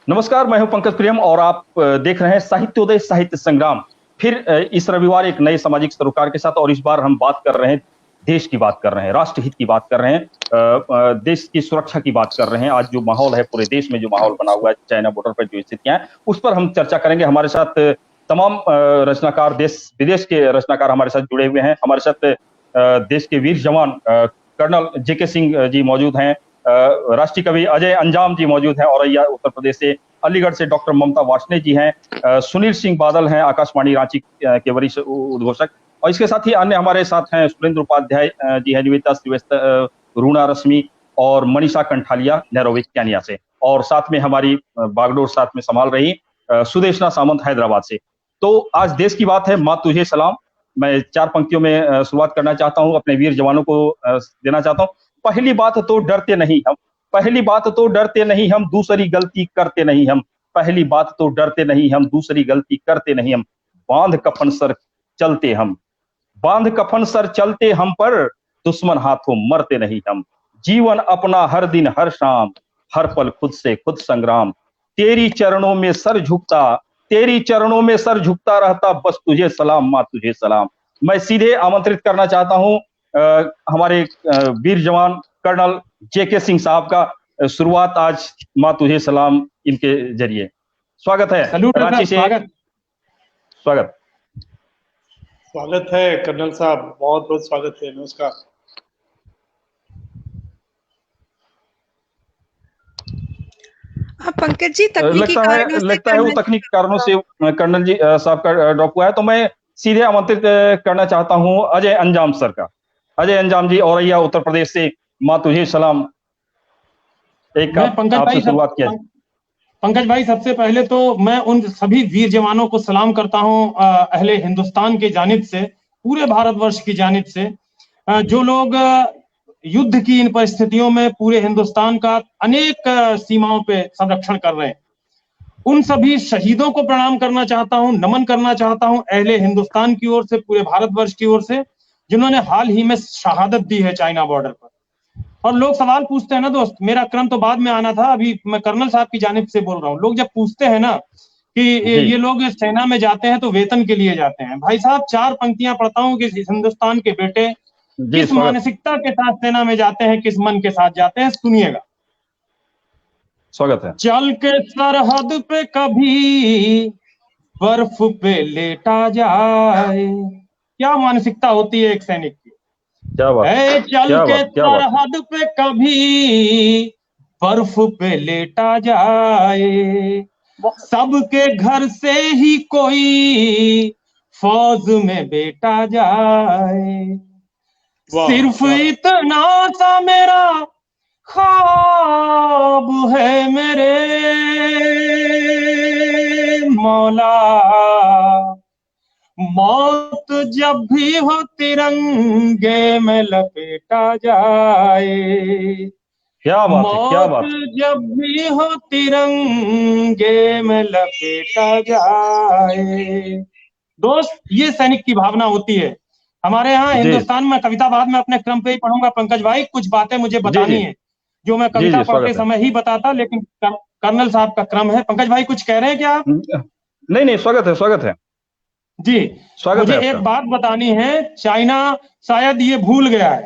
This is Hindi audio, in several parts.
नमस्कार, मैं हूं पंकज प्रियम और आप देख रहे हैं साहित्योदय साहित्य संग्राम। फिर इस रविवार एक नए सामाजिक सरोकार के साथ, और इस बार हम बात कर रहे हैं, देश की बात कर रहे हैं, राष्ट्रहित की बात कर रहे हैं, देश की सुरक्षा की बात कर रहे हैं। आज जो माहौल है पूरे देश में, जो माहौल बना हुआ है चाइना बॉर्डर पर, जो स्थितियां हैं, उस पर हम चर्चा करेंगे। हमारे साथ तमाम रचनाकार, देश विदेश के रचनाकार हमारे साथ जुड़े हुए हैं। हमारे साथ देश के वीर जवान कर्नल जेके सिंह जी मौजूद हैं, राष्ट्रीय कवि अजय अंजाम जी मौजूद हैं औरैया उत्तर प्रदेश से, अलीगढ़ से डॉक्टर ममता वार्ष्णेय जी हैं, सुनील सिंह बादल हैं आकाशवाणी रांची के वरिष्ठ उद्घोषक, और इसके साथ ही अन्य हमारे साथ हैं सुरेंद्र उपाध्याय जी हैं, निवेदिता श्रीवास्तव, रूना रश्मि और मनीषा कंठालिया नैरोबी केन्या से, और साथ में हमारी बागडोर साथ में संभाल रही सुदेशना सामंत हैदराबाद से। तो आज देश की बात है, माँ तुझे सलाम। मैं 4 पंक्तियों में शुरुआत करना चाहता हूँ, अपने वीर जवानों को देना चाहता हूँ। पहली बात तो डरते नहीं हम, पहली बात तो डरते नहीं हम, दूसरी गलती करते नहीं हम। पहली बात तो डरते नहीं हम, दूसरी गलती करते नहीं हम। बांध कफन सर चलते हम, बांध कफन सर चलते हम पर, दुश्मन हाथों मरते नहीं हम। जीवन अपना हर दिन हर शाम, हर पल खुद से खुद संग्राम। तेरी चरणों में सर झुकता, तेरी चरणों में सर झुकता रहता, बस तुझे सलाम माँ तुझे सलाम। मैं सीधे आमंत्रित करना चाहता हूं हमारे वीर जवान कर्नल जेके सिंह साहब का। शुरुआत आज माँ तुझे सलाम इनके जरिए। स्वागत है रांची से। स्वागत स्वागत है कर्नल साहब, बहुत बहुत स्वागत है। नमस्कार। पंकज जी, तकनीकी कारणों से लगता है वो तकनीकी कारणों से कर्नल जी साहब का ड्रॉप हुआ है, तो मैं सीधे आमंत्रित करना चाहता हूं अजय अंजाम सर का। अजय अंजाम जी औरैया उत्तर प्रदेश से, माँ तुझे सलाम। एक आपसे शुरुआत किया। पंकज भाई, सबसे पहले तो मैं उन सभी वीर जवानों को सलाम करता हूं अहले हिंदुस्तान की जानिब से, पूरे भारतवर्ष की जानिब से, जो लोग युद्ध की इन परिस्थितियों में पूरे हिंदुस्तान का अनेक सीमाओं पे संरक्षण कर रहे हैं। उन सभी शहीदों को प्रणाम करना चाहता हूं, नमन करना चाहता हूं अहले हिंदुस्तान की ओर से, पूरे भारतवर्ष की ओर से, जिन्होंने हाल ही में शहादत दी है चाइना बॉर्डर पर। और लोग सवाल पूछते हैं ना दोस्त, मेरा क्रम तो बाद में आना था, अभी मैं कर्नल साहब की जानिब से बोल रहा हूँ। लोग जब पूछते हैं ना कि ये लोग सेना में जाते हैं तो वेतन के लिए जाते हैं, भाई साहब 4 पंक्तियां पढ़ता हूँ कि हिंदुस्तान के बेटे किस मानसिकता के साथ सेना में जाते हैं, किस मन के साथ जाते हैं, सुनिएगा। स्वागत है। चल के सरहद पे कभी बर्फ पे लेटा जाए, क्या मानसिकता होती है एक सैनिक की। क्या बात है, चल के सरहद पे कभी बर्फ पे लेटा जाए, सबके घर से ही कोई फौज में बेटा जाए। सिर्फ इतना सा मेरा ख्वाब है मेरे मौला, मौत जब भी हो तिरंगे में लपेटा जाए। क्या बात है, क्या बात। जब भी हो तिरंगे में लपेटा जाए। दोस्त, ये सैनिक की भावना होती है हमारे यहाँ हिंदुस्तान में। कविता बाद में अपने क्रम पे ही पढ़ूंगा पंकज भाई, कुछ बातें मुझे बतानी है जो मैं कविता पढ़ते समय ही बताता, लेकिन कर्नल साहब का क्रम है। पंकज भाई कुछ कह रहे हैं क्या आप? नहीं, स्वागत है, स्वागत है जी। मुझे एक बात बतानी है, चाइना शायद ये भूल गया है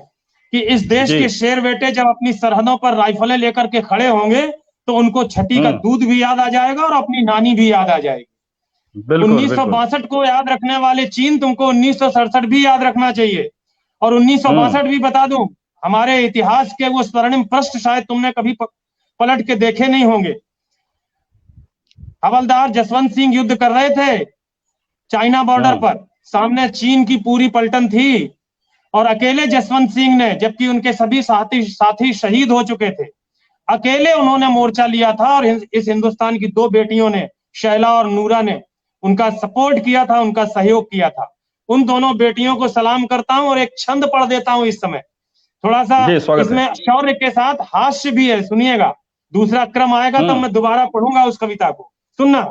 कि इस देश के शेर बेटे जब अपनी सरहदों पर राइफलें लेकर के खड़े होंगे तो उनको छठी का दूध भी याद आ जाएगा और अपनी नानी भी याद आ जाएगी। 1962 को याद रखने वाले चीन तुमको 1967 भी याद रखना चाहिए। और 1962 भी बता दूं, हमारे इतिहास के वो स्वर्णिम पृष्ठ शायद तुमने कभी पलट के देखे नहीं होंगे। हवलदार जसवंत सिंह युद्ध कर रहे थे चाइना बॉर्डर पर, सामने चीन की पूरी पलटन थी और अकेले जसवंत सिंह ने, जबकि उनके सभी साथी शहीद हो चुके थे, अकेले उन्होंने मोर्चा लिया था। और इस हिंदुस्तान की 2 बेटियों ने, शैला और नूरा ने, उनका सपोर्ट किया था, उनका सहयोग किया था। उन दोनों बेटियों को सलाम करता हूं और एक छंद पढ़ देता हूं इस समय, थोड़ा सा इसमें शौर्य के साथ हास्य भी है, सुनिएगा। दूसरा क्रम आएगा तब मैं दोबारा पढ़ूंगा उस कविता को, सुनना।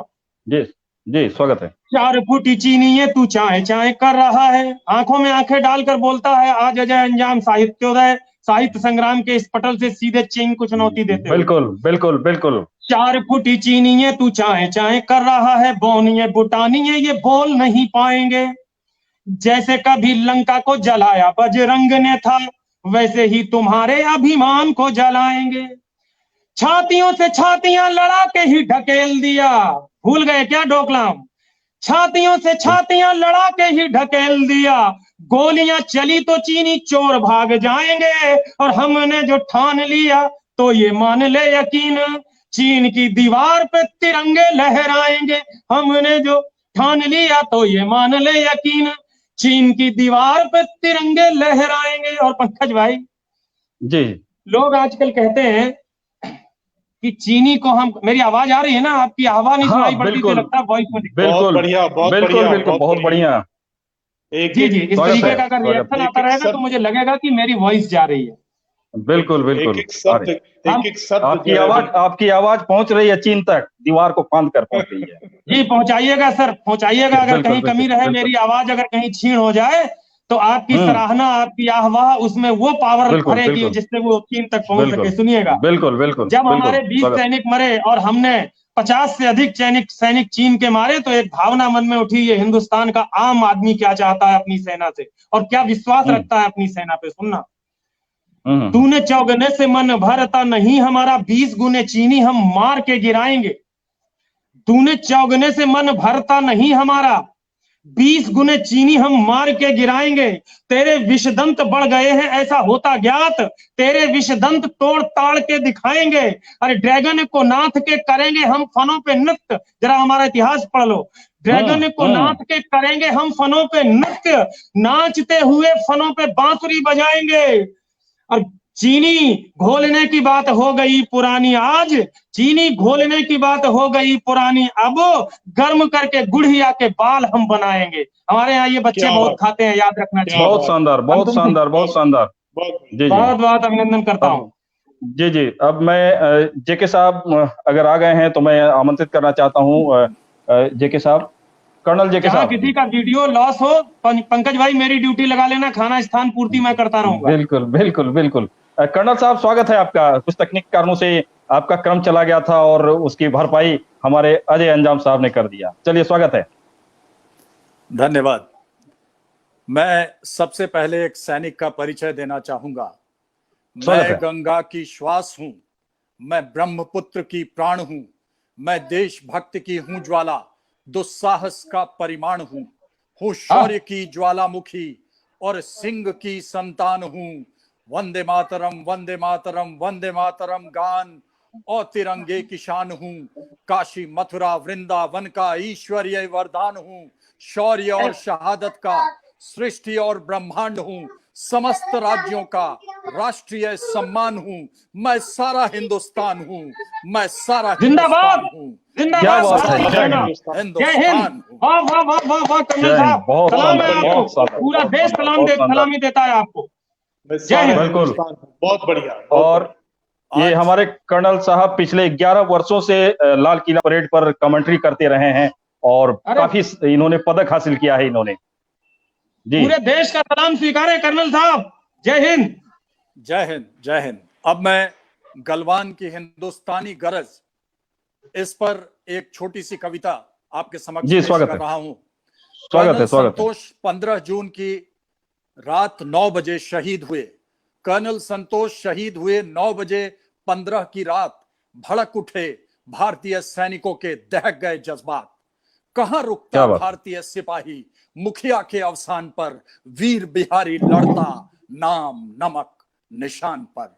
जी जी, स्वागत है। 4 फुटी चीनी है तू चाय चाय कर रहा है, आंखों में आंखें डालकर बोलता है आज अजय अंजाम साहित्योदय, साहित्य संग्राम के इस पटल से सीधे चीन को चुनौती देते हुए। बिल्कुल बिल्कुल बिल्कुल। 4 फुटी चीनी है तू चाय चाय कर रहा है, बोनी है बुटानी है ये बोल नहीं पाएंगे। जैसे कभी लंका को जलाया बजरंग ने था, वैसे ही तुम्हारे अभिमान को जलाएंगे। छातियों से छातियां लड़ा के ही ढकेल दिया, भूल गए क्या डोकलाम? छातियों से छातियां लड़ा के ही ढकेल दिया, गोलियां चली तो चीनी चोर भाग जाएंगे, और हमने जो ठान लिया तो ये मान ले यकीन, चीन की दीवार पे तिरंगे लहराएंगे। हमने जो ठान लिया तो ये मान ले यकीन, चीन की दीवार पे तिरंगे लहराएंगे। और पंकज भाई जी, लोग आजकल कहते हैं कि चीनी को हम, मेरी आवाज आ रही है ना? आपकी आवाज नहीं सुनाई पड़ती तो लगता है वॉइस में। बिल्कुल बढ़िया, बहुत बिल्कुल बढ़िया, बिल्कुल, बहुत बढ़िया। जी जी, इस तरीके का अगर रिएक्शन आता रहेगा तो मुझे लगेगा कि मेरी वॉइस जा रही है। बिल्कुल बिल्कुल। एक एक शब्द आपकी आवाज पहुंच रही है चीन तक, दीवार को फांद कर पहुंच रही है। जी पहुंचाइएगा सर, पहुंचाइएगा। अगर कहीं कमी रहे, मेरी आवाज अगर कहीं छीण हो जाए तो आपकी सराहना, आपकी आह्वाह, उसमें वो पावर भरेगी जिससे वो चीन तक पहुंच सके। सुनिएगा, बिल्कुल बिल्कुल। जब हमारे 20 सैनिक मरे और हमने 50 से अधिक सैनिक चीन के मारे, तो एक भावना मन में उठी, ये हिंदुस्तान का आम आदमी क्या चाहता है अपनी सेना से और क्या विश्वास रखता है अपनी सेना पे। सुनना, तूने चौगने से मन भरता नहीं हमारा, 20 गुने चीनी हम मार के गिराएंगे। तूने चौगने से मन भरता नहीं हमारा, 20 गुने चीनी हम मार के गिराएंगे। तेरे विषदंत बढ़ गए हैं ऐसा होता ज्ञात, तेरे विषदंत तोड़ ताड़ के दिखाएंगे। अरे ड्रैगन को नाथ के करेंगे हम फनों पे नृत्य, जरा हमारा इतिहास पढ़ लो। ड्रैगन को नाथ के करेंगे हम फनों पे नृत्य, नाचते हुए फनों पे बांसुरी बजाएंगे। और चीनी घोलने की बात हो गई पुरानी आज, चीनी घोलने की बात हो गई पुरानी अब, गर्म करके गुड़िया के बाल हम बनाएंगे। हमारे यहाँ ये बच्चे बहुत खाते हैं, याद रखना चाहिए। बहुत शानदार, बहुत शानदार, बहुत शानदार। जी बहुत बहुत अभिनंदन करता हूँ। जी जी, अब मैं जेके साहब अगर आ गए हैं तो मैं आमंत्रित करना चाहता हूँ जेके साहब, कर्नल जेके साहब। किसी का वीडियो लॉस हो, पंकज भाई मेरी ड्यूटी लगा लेना, खाना स्थान पूर्ति मैं करता रहूंगा। बिल्कुल बिल्कुल बिल्कुल। कर्नल साहब स्वागत है आपका। कुछ तकनीकी कारणों से आपका क्रम चला गया था और उसकी भरपाई हमारे अजय अंजाम साहब ने कर दिया। चलिए, स्वागत है। धन्यवाद। मैं सबसे पहले एक सैनिक का परिचय देना चाहूंगा। मैं गंगा की श्वास हूं, मैं ब्रह्मपुत्र की प्राण हूं, मैं देशभक्ति की हूं ज्वाला, दुस्साहस का परिमाण हूं शौर्य की ज्वालामुखी और सिंह की संतान हूं। वंदे मातरम वंदे मातरम वंदे मातरम गान और तिरंगे की शान हूं। काशी मथुरा वृंदावन का ईश्वरीय वरदान हूं। शौर्य और शहादत का सृष्टि और ब्रह्मांड हूं। समस्त राज्यों का राष्ट्रीय सम्मान हूं। मैं सारा हिंदुस्तान हूं, मैं सारा हिंदुस्तान हूं। जिंदाबाद, पूरा देश सलामी देता है आपको। बिल्कुल, बहुत बढ़िया। और ये हमारे कर्नल साहब पिछले 11 वर्षों से लाल किला परेड पर कमेंट्री करते रहे हैं और काफी इन्होंने पदक हासिल किया है इन्होंने। जी, पूरे देश का सलाम स्वीकारें कर्नल साहब। जय हिंद, जय हिंद, जय हिंद। अब मैं गलवान की हिंदुस्तानी गरज, इस पर एक छोटी सी कविता आपके समक्ष पेश कर रहा हूं। स्वागत है, स्वागत है। संतोष 15 जून की रात 9 बजे शहीद हुए। कर्नल संतोष शहीद हुए 9 बजे 15 की रात। भड़क उठे भारतीय सैनिकों के दहक गए जज्बात। कहां रुकता भारतीय सिपाही मुखिया के अवसान पर, वीर बिहारी लड़ता नाम नमक निशान पर।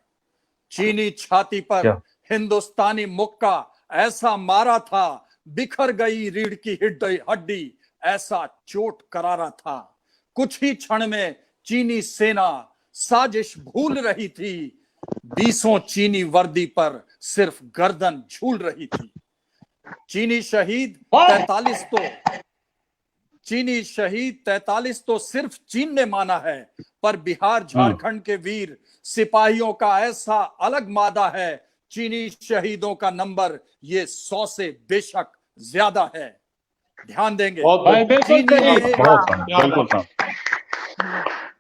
चीनी छाती पर हिंदुस्तानी मुक्का ऐसा मारा था, बिखर गई रीढ़ की हड्डी, ऐसा चोट करारा था। कुछ ही क्षण में चीनी सेना साजिश भूल रही थी। 20 चीनी वर्दी पर सिर्फ गर्दन झूल रही थी। चीनी शहीद 43 तो चीनी शहीद 43 तो सिर्फ चीन ने माना है, पर बिहार झारखंड के वीर सिपाहियों का ऐसा अलग मादा है, चीनी शहीदों का नंबर ये 100 से बेशक ज्यादा है। ध्यान देंगे।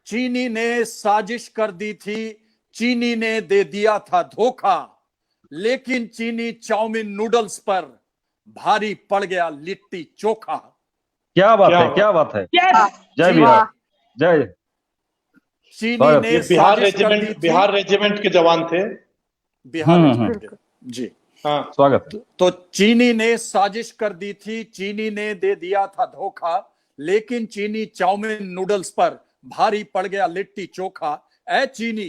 चीनी ने साजिश कर दी थी, चीनी ने दे दिया था धोखा, लेकिन चीनी चाउमीन नूडल्स पर भारी पड़ गया लिट्टी चोखा। क्या बात है, क्या बात है। जय बिहार, जय। चीनी ने बिहार रेजिमेंट के जवान थे। बिहार रेजिमेंट के, जी हाँ, स्वागत है। तो चीनी ने साजिश कर दी थी, चीनी ने दे दिया था धोखा, लेकिन चीनी चाउमीन नूडल्स पर भारी पड़ गया लिट्टी चोखा। ऐ चीनी,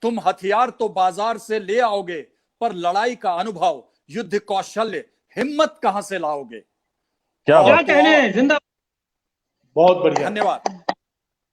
तुम हथियार तो बाजार से ले आओगे, पर लड़ाई का अनुभव, युद्ध कौशल्य, हिम्मत कहां से लाओगे? क्या कहने, जिंदा। बहुत बढ़िया, धन्यवाद।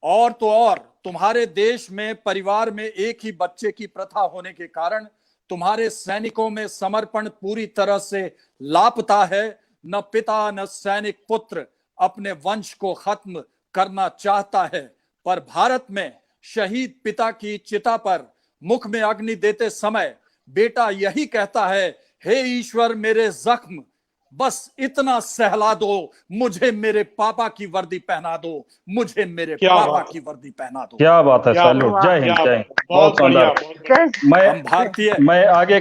और तो और, तुम्हारे देश में परिवार में एक ही बच्चे की प्रथा होने के कारण तुम्हारे सैनिकों में समर्पण पूरी तरह से लापता है। न पिता न सैनिक पुत्र अपने वंश को खत्म करना चाहता है, पर भारत में शहीद पिता की चिता पर मुख में अग्नि देते समय बेटा यही कहता है, हे ईश्वर मेरे जख्म बस इतना सहला दो, मुझे मेरे पापा की वर्दी पहना दो, मुझे मेरे पापा की वर्दी पहना दो। क्या बात है, सैल्यूट, जय हिंद, जय हिंद, बहुत शानदार। हम भारतीय, मैं आगे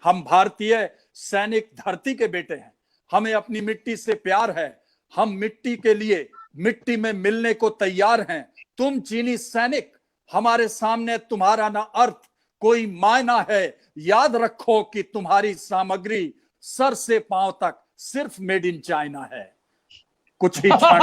हम भारतीय सैनिक धरती के बेटे हैं, हमें अपनी मिट्टी से प्यार है, हम मिट्टी के लिए मिट्टी में मिलने को तैयार हैं। तुम चीनी सैनिक, हमारे सामने तुम्हारा ना अर्थ कोई मायना है, याद रखो कि तुम्हारी सामग्री सर से पांव तक सिर्फ मेड इन चाइना है। कुछ ही क्षण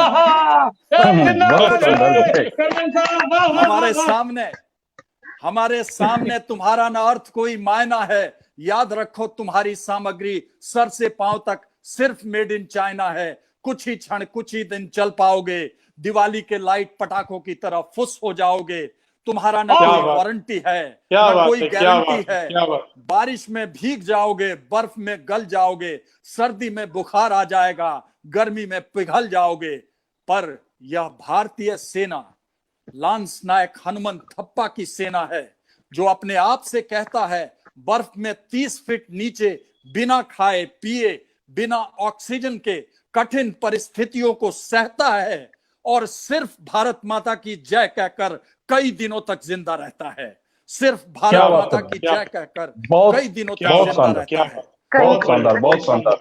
हमारे सामने तुम्हारा ना अर्थ कोई मायना है, याद रखो तुम्हारी सामग्री सर से पांव तक सिर्फ मेड इन चाइना है। कुछ ही क्षण, कुछ ही दिन चल पाओगे, दिवाली के लाइट पटाखों की तरह फुस हो जाओगे। तुम्हारा ना कोई वारंटी है, ना कोई गारंटी है। बारिश में भीग जाओगे, बर्फ में गल जाओगे, सर्दी में बुखार आ जाएगा, गर्मी में पिघल जाओगे। पर यह भारतीय सेना लांस नायक हनुमंत थप्पा की सेना है, जो अपने आप से कहता है, बर्फ में 30 फीट नीचे बिना खाए पिए, बिना ऑक्सीजन के कठिन परिस्थितियों को सहता है और सिर्फ भारत माता की जय कहकर कई दिनों तक जिंदा रहता है। सिर्फ भारत माता की जय कहकर कई दिनों तक जिंदा रहता है। बहुत शानदार, बहुत शानदार।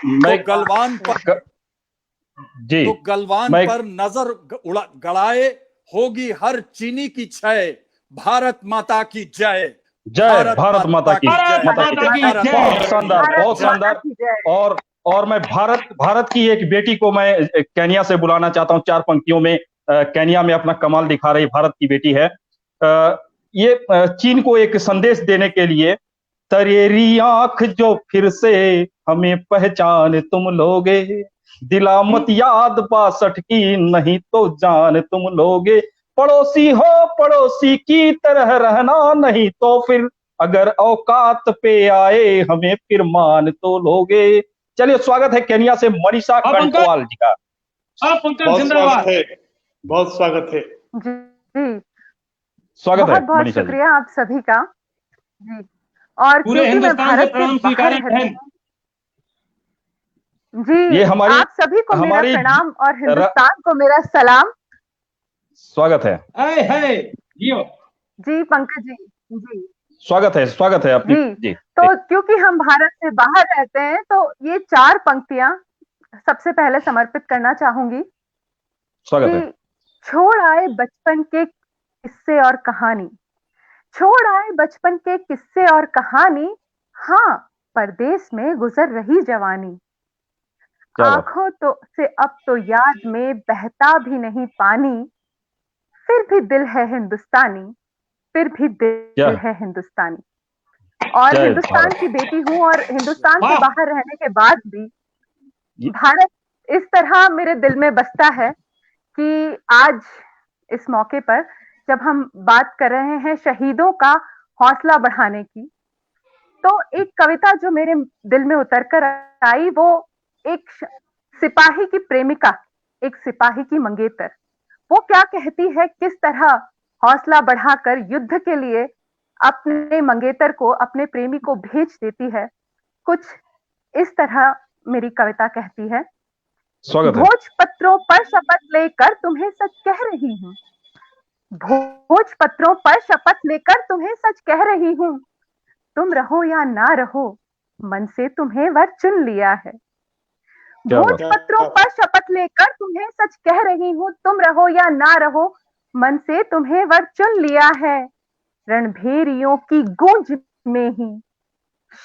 मैं गलवान पर जी, तो गलवान पर नजर गड़ाए होगी हर चीनी की क्षय, भारत माता की जय, जय भारत माता की जय। बहुत शानदार, बहुत शानदार। और मैं भारत की एक बेटी को मैं केन्या से बुलाना चाहता हूं 4 पंक्तियों में। केन्या में अपना कमाल दिखा रही भारत की बेटी है। ये चीन को एक संदेश देने के लिए, तरेरी आंख जो फिर से हमें पहचान तुम लोगे, दिला मत याद 62 की नहीं तो जान तुम लोगे, पड़ोसी हो पड़ोसी की तरह रहना, नहीं तो फिर अगर औकात पे आए हमें फिर मान तो लोगे। चलिए, स्वागत है केन्या से मनीषा कंटवाल जी का। बहुत स्वागत है जी, स्वागत है बहुत शुक्रिया आप सभी का जी। और क्योंकि मैं भारत से बाहर रहती हूं जी, ये हमारी, आप सभी को मेरा प्रणाम और हिंदुस्तान को मेरा सलाम। स्वागत है। जी पंकज जी, जी स्वागत है अपनी जी। तो क्योंकि हम भारत से बाहर रहते हैं, तो ये 4 पंक्तियां सबसे पहले समर्पित करना चाहूंगी। स्वागत है। छोड़ आए बचपन के किस्से और कहानी, छोड़ आए बचपन के किस्से और कहानी, हाँ परदेश में गुजर रही जवानी, आंखों तो से अब तो याद में बहता भी नहीं पानी, फिर भी दिल है हिंदुस्तानी, फिर भी दिल है हिंदुस्तानी। और हिंदुस्तान की बेटी हूं और हिंदुस्तान से बाहर रहने के बाद भी भारत इस तरह मेरे दिल में बसता है कि आज इस मौके पर जब हम बात कर रहे हैं शहीदों का हौसला बढ़ाने की, तो एक कविता जो मेरे दिल में उतर कर आई, वो एक सिपाही की प्रेमिका, एक सिपाही की मंगेतर, वो क्या कहती है, किस तरह हौसला बढ़ाकर युद्ध के लिए अपने मंगेतर को, अपने प्रेमी को भेज देती है। कुछ इस तरह मेरी कविता कहती है। स्वागत है। भोजपत्रों पर शपथ लेकर तुम्हें सच कह रही हूँ, भोजपत्रों पर शपथ लेकर तुम्हें सच कह रही हूँ, तुम रहो या ना रहो, मन से तुम्हें वर चुन लिया है। क्या बात। भोजपत्रों पर शपथ लेकर तुम्हें सच कह रही हूँ, तुम रहो या ना रहो, मन से तुम्हें वर चुन लिया है। रणभेरियों की गूंज में ही,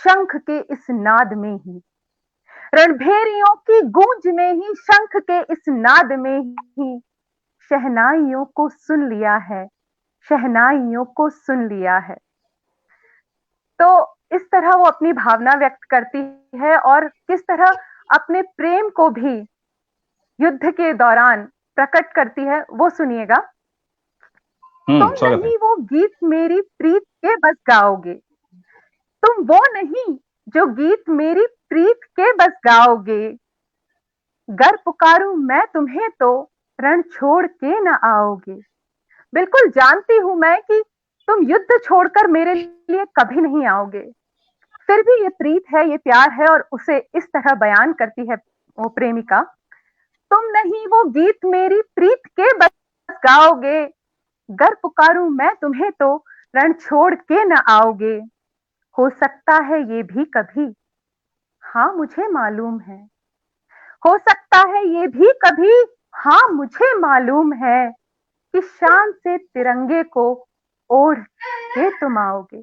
शंख के इस नाद में ही, रणभेरियों की गूंज में ही, शंख के इस नाद में ही, शहनाइयों को सुन लिया है, शहनाइयों को सुन लिया है। तो इस तरह वो अपनी भावना व्यक्त करती है और किस तरह अपने प्रेम को भी युद्ध के दौरान प्रकट करती है, वो सुनिएगा। तुम नहीं वो गीत मेरी प्रीत के बस गाओगे, तुम वो नहीं जो गीत मेरी प्रीत के बस गाओगे, गर पुकारूं मैं तुम्हें तो रण छोड़ के न आओगे। बिल्कुल जानती हूं मैं कि तुम युद्ध छोड़कर मेरे लिए कभी नहीं आओगे, फिर भी ये प्रीत है, ये प्यार है और उसे इस तरह बयान करती है वो प्रेमिका। तुम नहीं वो गीत मेरी प्रीत के बस गाओगे, गर पुकारूं मैं तुम्हें तो रण छोड़ के न आओगे। हो सकता है ये भी कभी, हाँ मुझे मालूम है, हो सकता है ये भी कभी, हाँ मुझे मालूम है, कि शान से तिरंगे को ओढ़ के तुम आओगे।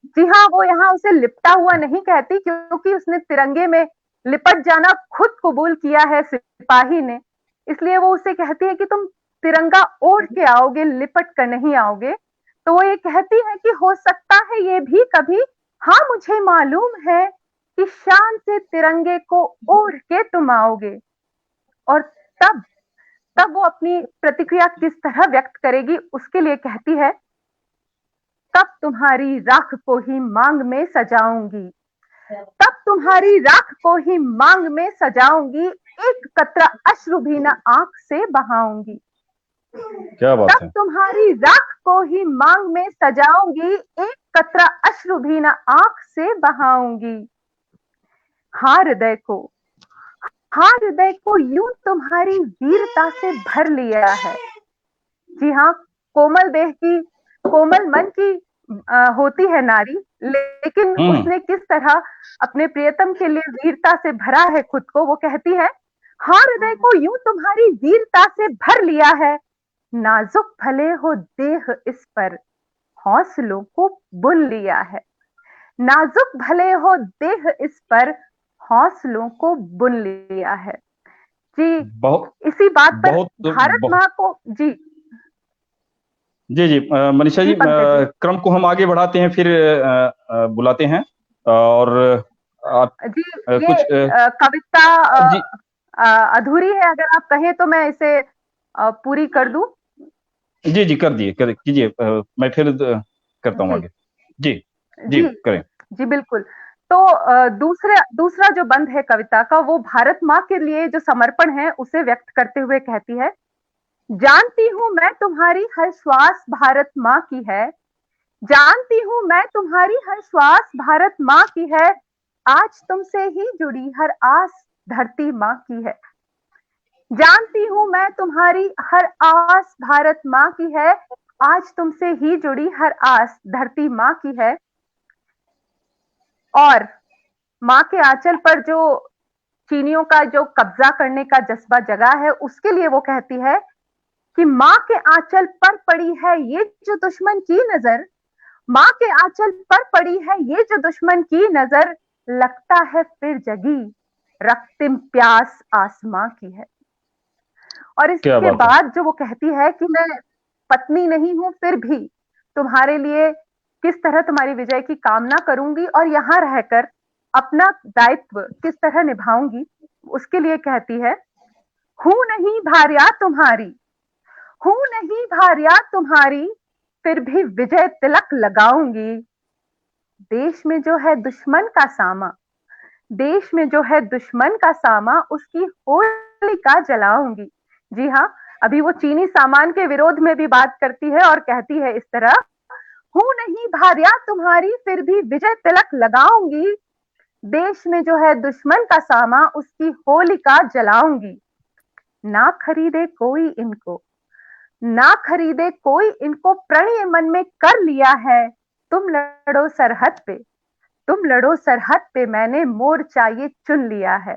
जी हाँ, वो यहाँ उसे लिपटा हुआ नहीं कहती, क्योंकि उसने तिरंगे में लिपट जाना खुद कबूल किया है सिपाही ने, इसलिए वो उसे कहती है कि तुम तिरंगा ओढ़ के आओगे, लिपट कर नहीं आओगे। तो वो ये कहती है कि हो सकता है ये भी कभी, हाँ मुझे मालूम है, कि शान से तिरंगे को ओढ़ के तुम आओगे। और तब वो अपनी प्रतिक्रिया किस तरह व्यक्त करेगी, उसके लिए कहती है, तब तुम्हारी राख को ही मांग में सजाऊंगी, तब तुम्हारी राख को ही मांग में सजाऊंगी, एक कतरा अश्रु भी न आंख से बहाऊंगी। क्या बात है। तब तुम्हारी राख को ही मांग में सजाऊंगी, एक कतरा अश्रु भी न आंख से बहाऊंगी। हाँ हृदय को यूं तुम्हारी वीरता से भर लिया है। जी हाँ, कोमल देह की, कोमल मन की होती है नारी, लेकिन उसने किस तरह अपने प्रियतम के लिए वीरता से भरा है खुद को। वो कहती है, हाँ हृदय को यूं तुम्हारी वीरता से भर लिया है, नाजुक भले हो देह इस पर हौसलों को बुन लिया है, नाजुक भले हो देह इस पर हौसलों को बुन लिया है। जी, इसी बात पर भारत माँ को जी मनीषा जी, क्रम को हम आगे बढ़ाते हैं, फिर बुलाते हैं। और आप जी, कुछ कविता अधूरी है, अगर आप कहें तो मैं इसे पूरी कर दूं। जी कर कीजिए, मैं फिर करता हूँ आगे। जी करें। जी बिल्कुल। तो दूसरा जो बंद है कविता का, वो भारत माँ के लिए जो समर्पण है उसे व्यक्त करते हुए कहती है, जानती हूं मैं तुम्हारी हर श्वास भारत माँ की है, जानती हूं मैं तुम्हारी हर श्वास भारत माँ की है, आज तुमसे ही जुड़ी हर आस धरती माँ की है। जानती हूं मैं तुम्हारी हर आस भारत माँ की है, आज तुमसे ही जुड़ी हर आस धरती माँ की है। और माँ के आंचल पर जो चीनियों का जो कब्जा करने का जज्बा जगा है, उसके लिए वो कहती है कि माँ के आंचल पर पड़ी है ये जो दुश्मन की नजर, माँ के आंचल पर पड़ी है ये जो दुश्मन की नजर, लगता है फिर जगी रक्तिम प्यास आसमां की है। और इसके बाद जो वो कहती है कि मैं पत्नी नहीं हूं, फिर भी तुम्हारे लिए किस तरह तुम्हारी विजय की कामना करूंगी और यहां रहकर अपना दायित्व किस तरह निभाऊंगी, उसके लिए कहती है, हूं नहीं भार्या तुम्हारी, हूं नहीं भार्या तुम्हारी, फिर भी विजय तिलक लगाऊंगी। देश में जो है दुश्मन का सामा, देश में जो है दुश्मन का सामा, उसकी होलिका जलाऊंगी। जी हाँ, अभी वो चीनी सामान के विरोध में भी बात करती है और कहती है इस तरह, हूं नहीं भार्या तुम्हारी फिर भी विजय तिलक लगाऊंगी। देश में जो है दुश्मन का सामा, उसकी होलिका जलाऊंगी। ना खरीदे कोई इनको, ना खरीदे कोई इनको, प्रणय मन में कर लिया है। तुम लड़ो सरहद पे, तुम लड़ो सरहद पे, मैंने मोर्चा ये चुन लिया है।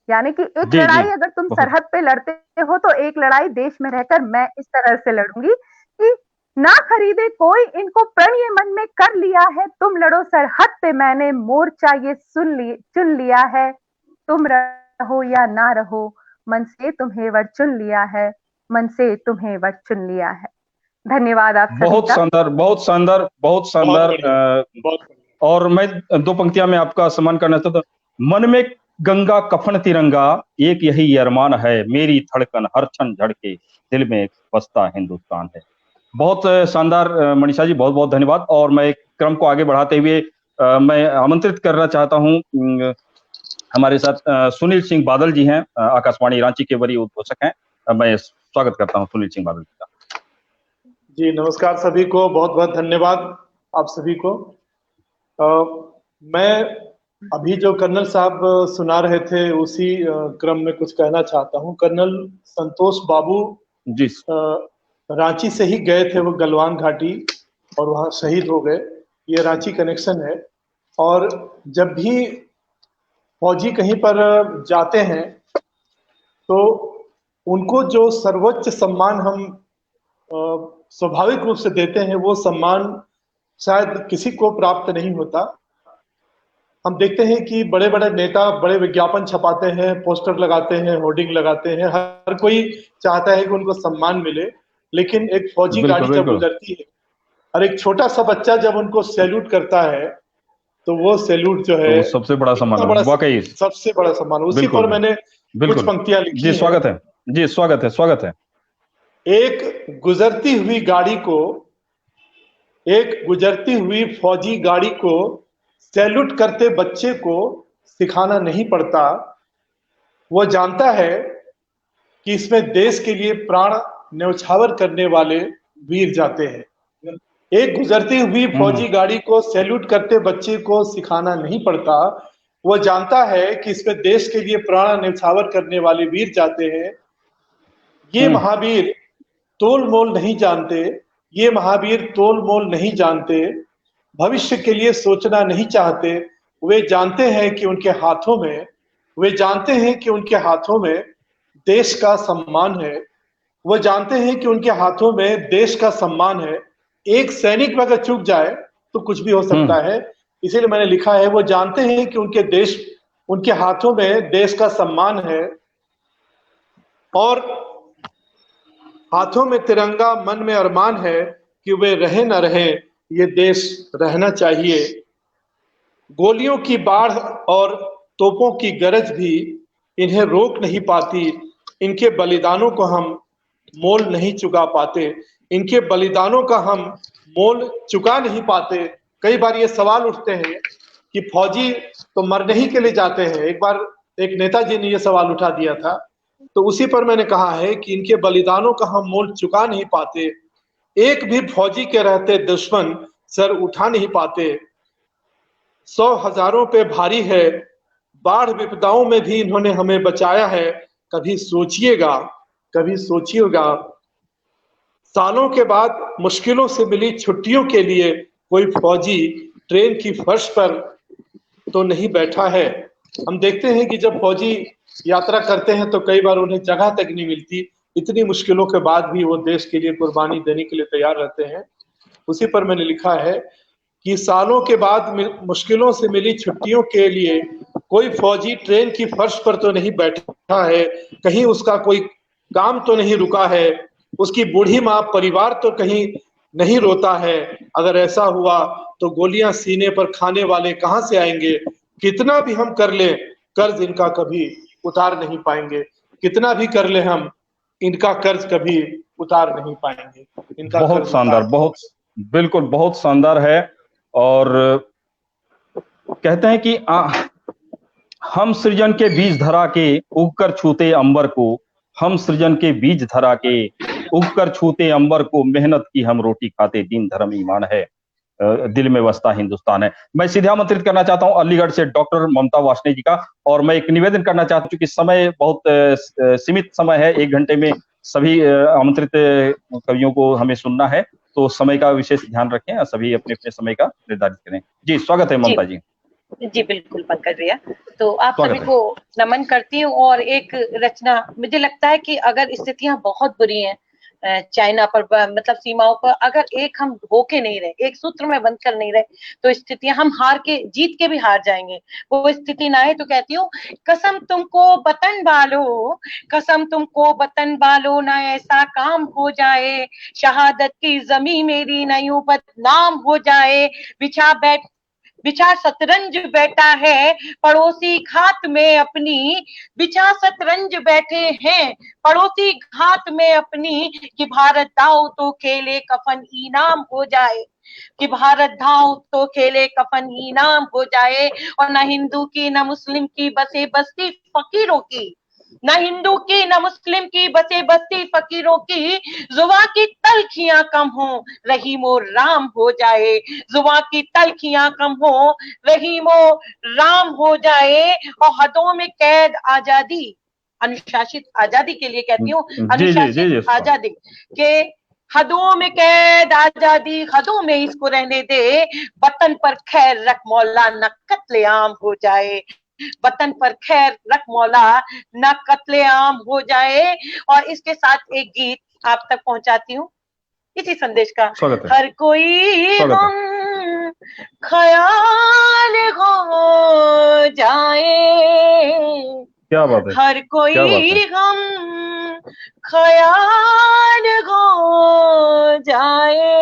यानी कि एक जी लड़ाई जी अगर तुम सरहद पे लड़ते हो तो एक लड़ाई देश में रहकर मैं इस तरह से लड़ूंगी कि ना खरीदे कोई इनको, प्रणय मन में कर लिया है। तुम लड़ो सरहद पे, मैंने मोर्चा ये चुन लिया है। तुम रहो या ना रहो, मन से तुम्हें वर चुन लिया है, मन से तुम्हें वर चुन लिया है। धन्यवाद आप सभी बहुत का। शानदार, बहुत शानदार, बहुत बहुत शानदार। बढ़िया, बहुत बढ़िया। और मैं दो पंक्तियां में आपका सम्मान करना चाहता हूं। मन में गंगा कफन तिरंगा, एक यही अरमान है, मेरी धड़कन हर क्षण झड़के, दिल में बसता हिंदुस्तान है। बहुत शानदार मनीषा जी, बहुत बहुत धन्यवाद। और मैं क्रम को आगे बढ़ाते हुए मैं आमंत्रित करना चाहता हूं हमारे साथ सुनील सिंह बादल जी हैं, आकाशवाणी रांची के वरीय उद्घोषक हैं। मैं स्वागत करता हूं सुनील सिंह बादल जी का। जी नमस्कार सभी को, बहुत बहुत धन्यवाद आप सभी को। मैं अभी जो कर्नल साहब सुना रहे थे उसी क्रम में कुछ कहना चाहता हूं। कर्नल संतोष बाबू जी रांची से ही गए थे वो गलवान घाटी और वहां शहीद हो गए। ये रांची कनेक्शन है। और जब भी फौजी कहीं पर जाते हैं तो उनको जो सर्वोच्च सम्मान हम स्वाभाविक रूप से देते हैं, वो सम्मान शायद किसी को प्राप्त नहीं होता। हम देखते हैं कि बड़े बड़े नेता बड़े विज्ञापन छपाते हैं, पोस्टर लगाते हैं, होर्डिंग लगाते हैं, हर कोई चाहता है कि उनको सम्मान मिले। लेकिन एक फौजी गाड़ी जब गुजरती है और एक छोटा सा बच्चा जब उनको सैल्यूट करता है तो वो सैल्यूट जो है तो सबसे बड़ा सम्मान, वाकई सबसे बड़ा सम्मान। उसी पर मैंने कुछ पंक्तियां लिखी जी। स्वागत है जी, स्वागत है, स्वागत है। एक गुजरती हुई गाड़ी को, एक गुजरती हुई फौजी गाड़ी को सैल्यूट करते बच्चे को सिखाना नहीं पड़ता। वो जानता है कि इसमें देश के लिए प्राण न्यौछावर करने वाले वीर जाते हैं। एक गुजरती हुई फौजी गाड़ी को सैल्यूट करते बच्चे को सिखाना नहीं पड़ता। वो जानता है कि इसमें देश के लिए प्राण न्यौछावर करने वाले वीर जाते हैं। ये महावीर तोल मोल नहीं जानते, ये महावीर तोल मोल नहीं जानते, भविष्य के लिए सोचना नहीं चाहते। वे जानते हैं कि उनके हाथों में, वे जानते हैं कि उनके हाथों में देश का सम्मान है। वो जानते हैं कि उनके हाथों में देश का सम्मान है। एक सैनिक अगर चूक जाए तो कुछ भी हो सकता है। इसीलिए मैंने लिखा है, वो जानते हैं कि उनके हाथों में देश का सम्मान है और हाथों में तिरंगा, मन में अरमान है कि वे रहे न रहे, ये देश रहना चाहिए। गोलियों की बाढ़ और तोपों की गरज भी इन्हें रोक नहीं पाती। इनके बलिदानों को हम मोल नहीं चुका पाते, इनके बलिदानों का हम मोल चुका नहीं पाते। कई बार ये सवाल उठते हैं कि फौजी तो मरने ही के लिए जाते हैं। एक बार एक नेताजी ने ये सवाल उठा दिया था, तो उसी पर मैंने कहा है कि इनके बलिदानों का हम मोल चुका नहीं पाते। एक भी फौजी के रहते दुश्मन सर उठा नहीं पाते। 100 हजारों पे भारी है, बाढ़ विपदाओं में भी इन्होंने हमें बचाया है। कभी सोचिएगा, कभी सोचिएगा, सालों के बाद मुश्किलों से मिली छुट्टियों के लिए कोई फौजी ट्रेन की फर्श पर तो नहीं बैठा है। हम देखते हैं कि जब फौजी यात्रा करते हैं तो कई बार उन्हें जगह तक नहीं मिलती। इतनी मुश्किलों के बाद भी वो देश के लिए कुर्बानी देने के लिए तैयार रहते हैं। उसी पर मैंने लिखा है कि सालों के बाद मुश्किलों से मिली छुट्टियों के लिए कोई फौजी ट्रेन की फर्श पर तो नहीं बैठा है, कहीं उसका कोई काम तो नहीं रुका है, उसकी बूढ़ी माँ परिवार तो कहीं नहीं रोता है। अगर ऐसा हुआ तो गोलियां सीने पर खाने वाले कहां से आएंगे। कितना भी हम कर ले, कर्ज इनका कभी उतार नहीं पाएंगे। कितना भी कर ले हम, इनका कर्ज कभी उतार नहीं पाएंगे। इनका बहुत शानदार, बहुत बिल्कुल बहुत शानदार है। और कहते हैं कि हम सृजन के बीज धरा के उगकर छूते अंबर को, हम सृजन के बीज धरा के उगकर छूते अंबर को, मेहनत की हम रोटी खाते, दीन धर्म ईमान है, दिल में बसता हिंदुस्तान है। मैं सीधे आमंत्रित करना चाहता हूं अलीगढ़ से डॉक्टर ममता वार्ष्णेय जी का, और मैं एक निवेदन करना चाहता हूं क्योंकि समय बहुत सीमित समय है, 1 घंटे में सभी आमंत्रित कवियों को हमें सुनना है, तो समय का विशेष ध्यान रखें, सभी अपने अपने समय का निर्धारित करें। जी स्वागत है ममता जी। जी बिल्कुल पंकज भैया, तो आप सभी को नमन करती हूँ। और एक रचना, मुझे लगता है कि अगर स्थितियां बहुत बुरी हैं चाइना पर, मतलब सीमाओं पर, अगर एक हम होके नहीं रहे, एक सूत्र में बंद कर नहीं रहे, तो स्थितियां हम हार के, जीत के भी हार जाएंगे। वो स्थिति ना है तो कहती हूँ, कसम तुमको वतन वालों, कसम तुमको वतन वालों, ना ऐसा काम हो जाए, शहादत की जमी मेरी न यूं बदनाम हो जाए। बिछा शतरंज बैठा है पड़ोसी घात में अपनी, बिछा शतरंज बैठे हैं पड़ोसी घात में अपनी, कि भारत दाव तो खेले कफन इनाम हो जाए, कि भारत दाव तो खेले कफन इनाम हो जाए। और न हिंदू की न मुस्लिम की बसे बस्ती फकीरों की, न हिंदू की न मुस्लिम की बसे बस्ती फकीरों की, जुबां की तलखियां कम हो रहीमो राम हो जाए, जुबां की तलखियां कम हो रहीमो राम हो जाए। और हदों में कैद आजादी, अनुशासित आजादी के लिए कहती हूँ, अनुशासित आजादी के हदों में कैद आजादी, हदों में इसको रहने दे, वतन पर खैर रख मौला न कत्लेआम हो जाए, वतन पर खैर रख मौला न कत्लेआम हो जाए। और इसके साथ एक गीत आप तक पहुंचाती हूँ इसी संदेश का। हर कोई गम ख्याल हो जाए, क्या बात है, हर कोई गम ख्याल हो जाए,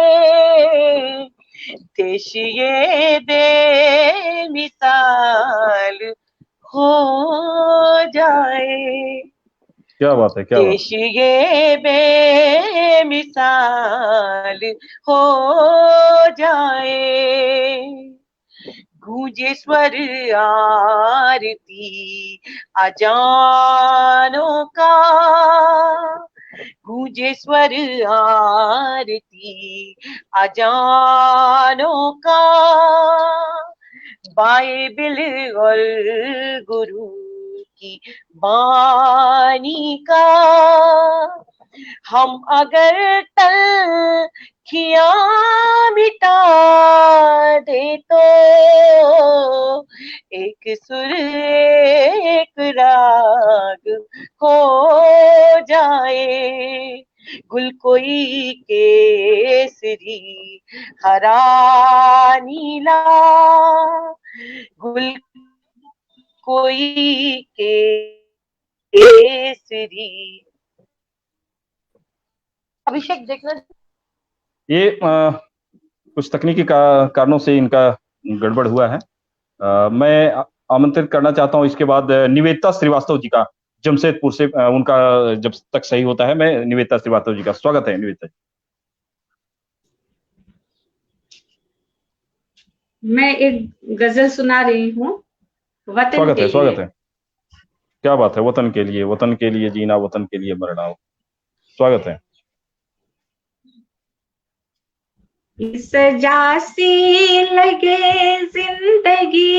देश ये बेमिसाल हो जाए, क्या बात है, क्या देश ये बेमिसाल हो जाए। गूंजे स्वर आरती अजानों का, गूंजे स्वर आरती अजानों का, बाइबिल और गुरु की बानी का, हम अगर तलखियां मिटा दे तो एक सुर एक राग हो जाए, गुल कोई केसरी हरा नीला, गुल कोई केसरी। अभिषेक देखना, ये कुछ तकनीकी कारणों से इनका गड़बड़ हुआ है। मैं आमंत्रित करना चाहता हूं इसके बाद निवेदिता श्रीवास्तव जी का, जमशेदपुर से, उनका जब तक सही होता है, मैं निवेदिता श्रीवास्तव जी का, स्वागत है निवेदिता जी। मैं एक गजल सुना रही हूँ वतन स्वागत के है, लिए। स्वागत है, क्या बात है, वतन के लिए, वतन के लिए जीना, वतन के लिए मरना, स्वागत है। सजा सी लगे जिंदगी,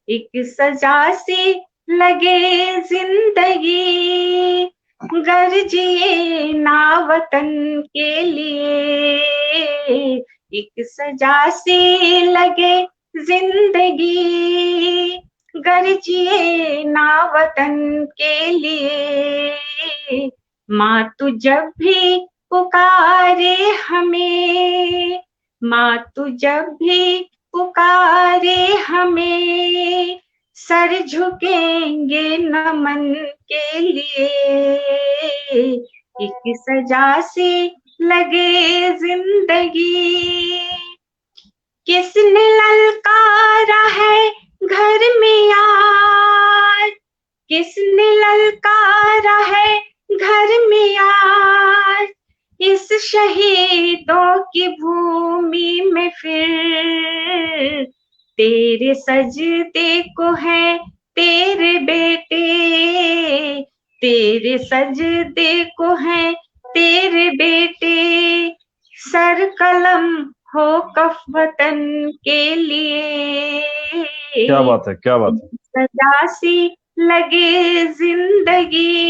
एक सजा सी लगे जिंदगी, गरजिए ना वतन के लिए, एक सजा सी लगे जिंदगी, गरजिए ना वतन के लिए। माँ तू जब भी पुकारे हमें, माँ तू जब भी पुकारे हमें, सर झुकेंगे नमन के लिए, एक सजा से लगे जिंदगी। किसने ललकारा है घर में यार, किसने ललकारा है घर में यार, इस शहीदों की भूमि में फिर तेरे सजदे को है तेरे बेटे, तेरे सजदे को है तेरे बेटे, सर कलम हो कफ वतन के लिए। क्या बात है, क्या बात है। सजा सी लगे जिंदगी,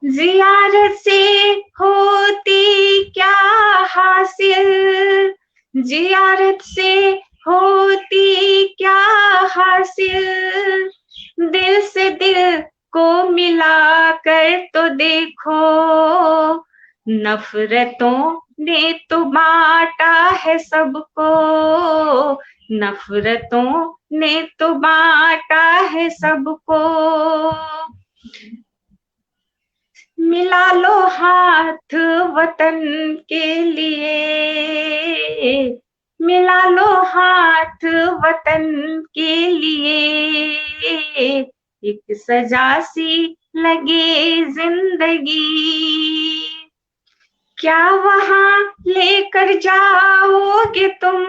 जियारत से होती क्या हासिल, जियारत से होती क्या हासिल, दिल से दिल को मिला कर तो देखो, नफरतों ने तो बांटा है सबको, नफरतों ने तो बांटा है सबको। मिला लो हाथ वतन के लिए, मिला लो हाथ वतन के लिए, एक सजा सी लगे जिंदगी, क्या वहां लेकर जाओगे तुम,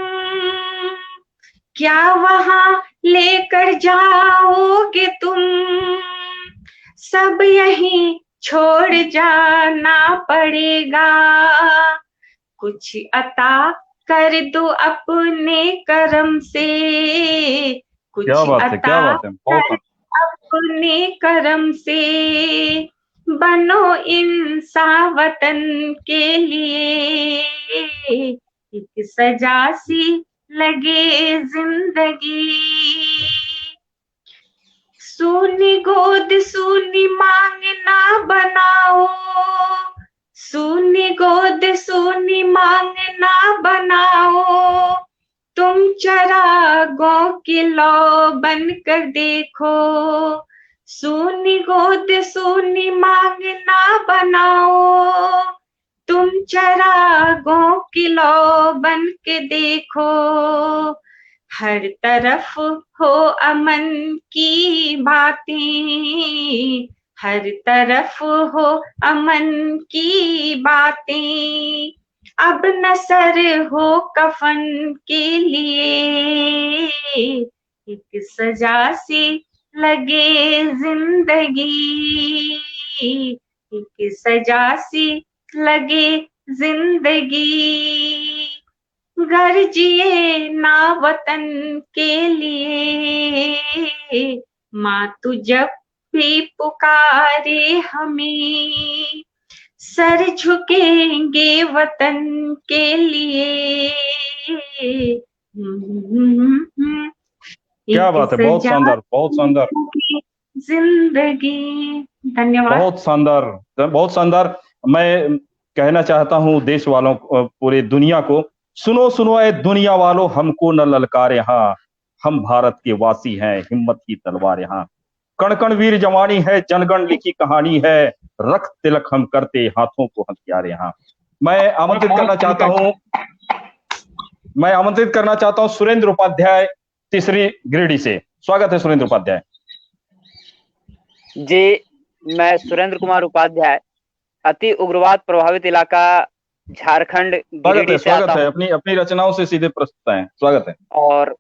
क्या वहां लेकर जाओगे तुम, सब यहीं छोड़ जाना पड़ेगा, कुछ अता कर दो अपने करम से, कुछ क्या बात है, क्या अता बात है, बहुत अपने करम से, बनो इंसान वतन के लिए, एक सजा सी लगे जिंदगी, सूनी गोद सूनी मांग ना बनाओ, सूनी गोद सूनी मांग ना बनाओ, तुम चरागों की लौ बन कर देखो, सूनी गोद सूनी मांग ना बनाओ, तुम चरागों की लौ बन के देखो, हर तरफ हो अमन की बातें, हर तरफ हो अमन की बातें, अब नसर हो कफन के लिए, एक सजा सी लगे जिंदगी, एक सजा सी लगे जिंदगी, गरजिए ना वतन के लिए, माँ तू जब भी पुकारे हमें, सर झुकेंगे वतन के लिए। क्या बात है, बहुत शानदार, बहुत शानदार, जिंदगी। धन्यवाद। बहुत शानदार, बहुत शानदार। मैं कहना चाहता हूँ देश वालों को, पूरे दुनिया को, सुनो सुनो ए दुनिया वालों, हमको न ललकार यहाँ, हम भारत के वासी हैं, हिम्मत की तलवार यहाँ, कण कण वीर जवानी है, जनगण लिखी कहानी है, रख तिलक हम करते, हाथों को हथियार यहाँ। मैं आमंत्रित करना चाहता हूँ सुरेंद्र उपाध्याय तीसरी गिरिडीह से। स्वागत है सुरेंद्र उपाध्याय जी। मैं सुरेंद्र कुमार उपाध्याय, अति उग्रवाद प्रभावित इलाका झारखंड गिरिडीह से आता हूं। अपनी रचनाओं से सीधे प्रस्तुत हैं, स्वागत है। और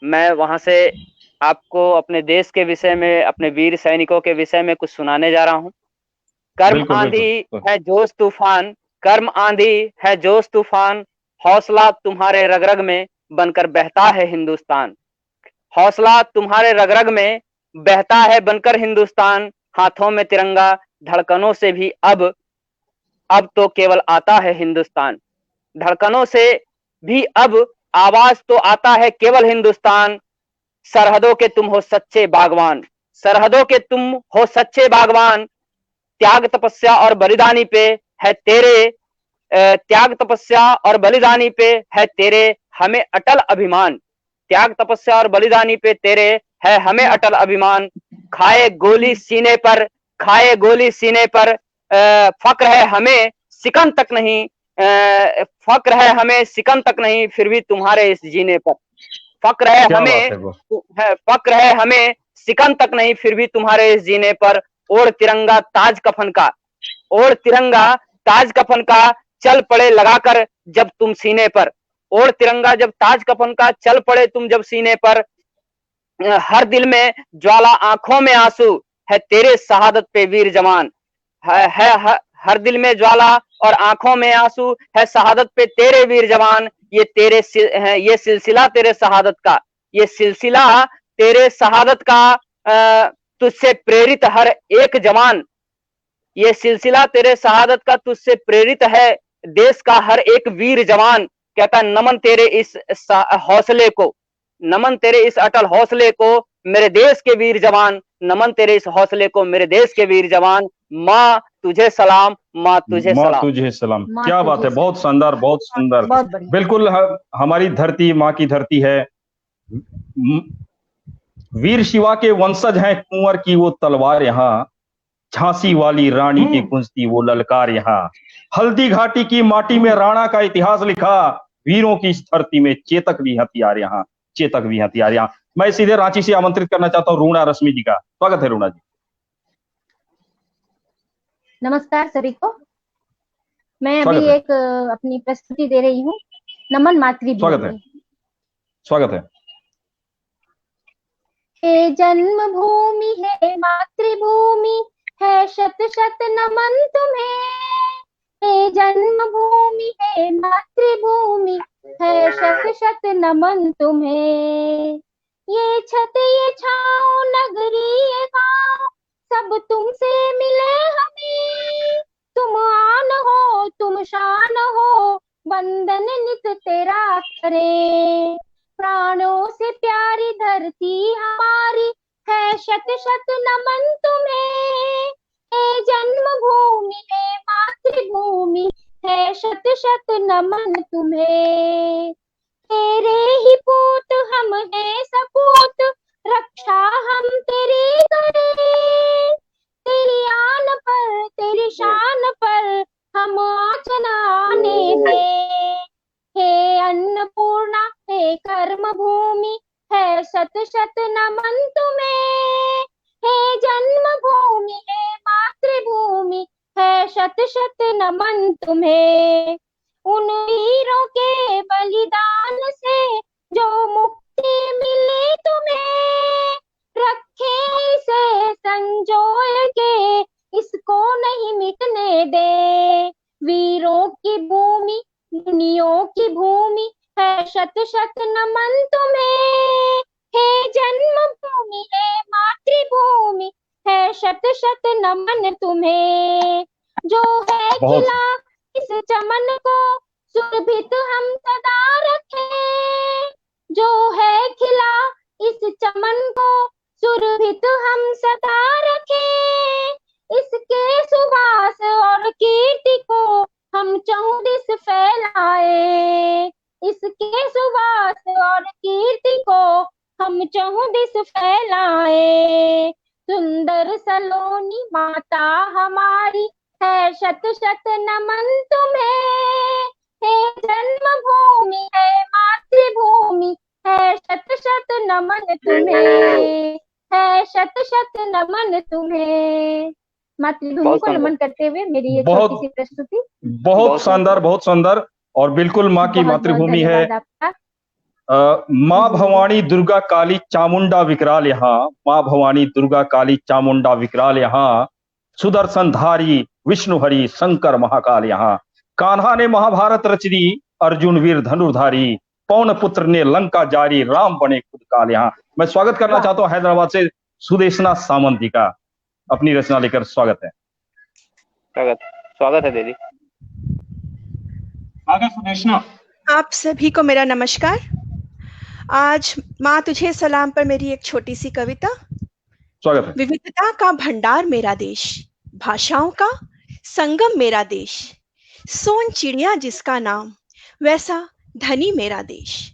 मैं वहां से आपको अपने देश के विषय में, अपने वीर सैनिकों के विषय में कुछ सुनाने जा रहा हूं। कर्म आंधी है जोश तूफान, कर्म आंधी है जोश तूफान, हौसला तुम्हारे रग रग में बनकर बहता है हिंदुस्तान, हौसला तुम्हारे रग रग में बहता है बनकर हिंदुस्तान, हाथों में तिरंगा धड़कनों से भी अब तो केवल आता है हिंदुस्तान, धड़कनों से भी अब आवाज तो आता है केवल हिंदुस्तान, सरहदों के तुम हो सच्चे बागवान, सरहदों के तुम हो सच्चे बागवान, त्याग तपस्या और बलिदानी पे है तेरे, त्याग तपस्या और बलिदानी पे है तेरे हमें अटल अभिमान, त्याग तपस्या और बलिदानी पे तेरे है हमें अटल अभिमान, खाए गोली सीने पर, खाए गोली सीने पर, फक्र है हमें सिकन तक नहीं, फक्र है हमें सिकन तक नहीं, फिर भी तुम्हारे इस जीने पर, फक्र है हमें, फक्र है हमें सिकन तक नहीं, फिर भी तुम्हारे इस जीने पर, ओढ़ तिरंगा ताज कफन का, ओढ़ तिरंगा ताज कफन का, चल पड़े लगाकर जब तुम सीने पर, ओढ़ तिरंगा जब ताज कफन का, चल पड़े तुम जब सीने पर, हर दिल में ज्वाला आंखों में आंसू, है तेरे शहादत पे वीर जवान, है हर दिल में ज्वाला और आंखों में आंसू, है शहादत पे तेरे वीर जवान। ये सिलसिला तेरे शहादत का, ये सिलसिला तेरे शहादत का, तुझसे प्रेरित हर एक जवान, ये सिलसिला तेरे शहादत का तुझसे प्रेरित है देश का हर एक वीर जवान। कहता नमन तेरे इस हौसले को, नमन तेरे इस अटल हौसले को मेरे देश के वीर जवान, नमन तेरे इस हौसले को मेरे देश के वीर जवान। माँ तुझे सलाम, माँ तुझे सलाम। माँ तुझे सलाम। क्या बात है, बहुत शानदार, बहुत सुंदर। बिल्कुल हमारी धरती माँ की धरती है। वीर शिवा के वंशज हैं कुंवर की वो तलवार यहाँ, झांसी वाली रानी की गूंजती वो ललकार यहाँ। हल्दी घाटी की माटी में राणा का इतिहास लिखा, वीरों की इस धरती में चेतक भी हथियार यहाँ, चेतक भी हथियार यहाँ। मैं सीधे रांची से आमंत्रित करना चाहता हूँ रूणा रश्मि जी का। स्वागत है रूणा जी। नमस्कार सभी को। मैं अभी एक अपनी प्रस्तुति दे रही हूँ, नमन मातृभूमि। स्वागत है, स्वागत है। हे जन्मभूमि है मातृभूमि, है शत शत नमन तुम्हें। हे जन्मभूमि है मातृभूमि, है शत शत नमन तुम्हें। ये छत ये छाँव नगरी ये गाँव, सब तुमसे मिले हमें। तुम आन हो तुम शान हो, वंदन नित तेरा करे। प्राणों से प्यारी धरती हमारी, है शत शत नमन तुम्हें। हे जन्मभूमि है मातृभूमि, है शत शत नमन तुम्हें। तेरे ही पूत हम हैं सपूत, रक्षा हम तेरी करें। तेरी आन पर तेरी शान पर हम आचनाने दें। हे अन्नपूर्णा हे कर्म भूमि, है शत शत नमन तुम्हें। हे जन्मभूमि है मातृभूमि, है शत शत नमन तुम्हें। उन वीरों के बलिदान से जो मुक्ति मिली तुम्हें, रखे इसे संजोए के इसको नहीं मिटने दे। वीरों की भूमि मुनियों की भूमि, है शत शत नमन तुम्हें। हे जन्मभूमि है मातृभूमि, है शत शत नमन तुम्हें। जो है खिला इस चमन को सुरभित हम सदा रखें। जो है खिला इस चमन को सुरभित हम सदा रखें। इसके सुवास और कीर्ति को हम चहुदिस फैलाए। इसके सुवास और कीर्ति को हम चहुदिस फैलाए। सुंदर सलोनी माता हमारी, है शत शत नमन तुम्हें। हे जन्मभूमि है मातृभूमि, है शत शत नमन तुम्हें। है शत शत नमन तुम्हें। मातृभूमि को नमन करते हुए मेरी ये छोटी सी प्रस्तुति। बहुत शानदार, बहुत सुंदर। और बिल्कुल माँ की मातृभूमि है। माँ भवानी दुर्गा काली चामुंडा विकराल यहाँ, माँ भवानी दुर्गा काली चामुंडा विकराल यहाँ। सुदर्शन धारी विष्णु हरि शंकर महाकाल यहाँ। कान्हा ने महाभारत रच दी, अर्जुन वीर धनुर्धारी। पवन पुत्र ने लंका जारी, राम बने खुद काल यहाँ। मैं स्वागत करना चाहता हूँ हैदराबाद से सुदेशना सामंत जी का, अपनी रचना लेकर। स्वागत है। स्वागत है दीदी। आगे सुदेशना। आप सभी को मेरा नमस्कार। आज माँ तुझे सलाम पर मेरी एक छोटी सी कविता। स्वागत है। विविधता का भंडार मेरा देश, भाषाओं का संगम मेरा देश। सोन चिड़िया जिसका नाम, वैसा धनी मेरा देश।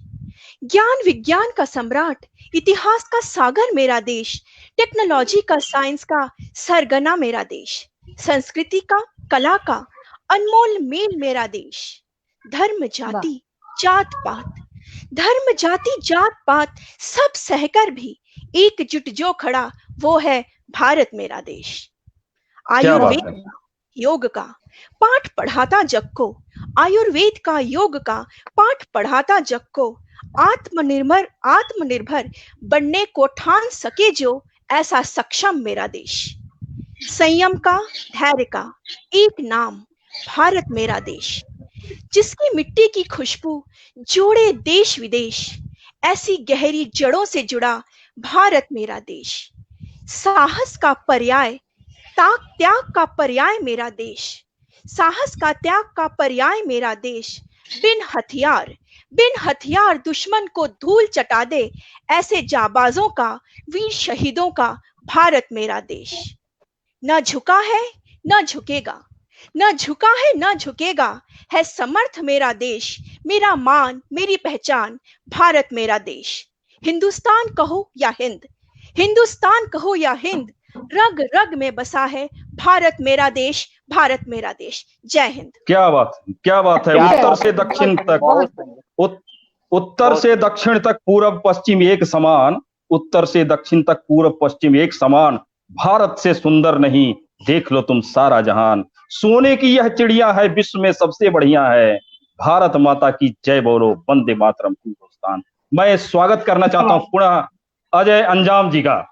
ज्ञान विज्ञान का सम्राट, इतिहास का सागर मेरा देश। टेक्नोलॉजी का साइंस का सरगना मेरा देश। संस्कृति का कला का अनमोल मेल मेरा देश। धर्म जाति जात पात, धर्म जाति जात पात सब सहकर भी एकजुट जो खड़ा, वो है भारत मेरा देश। आयुर्वेद योग का पाठ पढ़ाता जग को, आयुर्वेद का, योग का पाठ पढ़ाता जग को। आत्मनिर्भर बनने को ठान सके जो, ऐसा सक्षम मेरा देश। संयम का, धैर्य का एक नाम, भारत मेरा देश। जिसकी मिट्टी की खुशबू जोड़े देश विदेश, ऐसी गहरी जड़ों से जुड़ा भारत मेरा देश। साहस का पर्याय, त्याग का पर्याय मेरा देश। साहस का, त्याग का पर्याय मेरा देश। बिन हथियार दुश्मन को धूल चटा दे, ऐसे जाबाजों का, वीर शहीदों का भारत मेरा देश। न झुका है न झुकेगा, न झुका है न झुकेगा, है समर्थ मेरा देश। मेरा मान, मेरी पहचान, भारत मेरा देश। हिंदुस्तान कहो या हिंद, हिंदुस्तान कहो या हिंद, रग रग में बसा है भारत मेरा देश, भारत मेरा देश। जय हिंद। क्या बात है। उत्तर से दक्षिण तक, उत्तर से दक्षिण तक पूरब पश्चिम एक समान, उत्तर से दक्षिण तक पूरब पश्चिम एक समान। भारत से सुंदर नहीं, देख लो तुम सारा जहान। सोने की यह चिड़िया है, विश्व में सबसे बढ़िया है। भारत माता की जय बोलो, वंदे मातरम हिंदुस्तान। मैं स्वागत करना चाहता हूं पुनः अजय अंजाम जी का,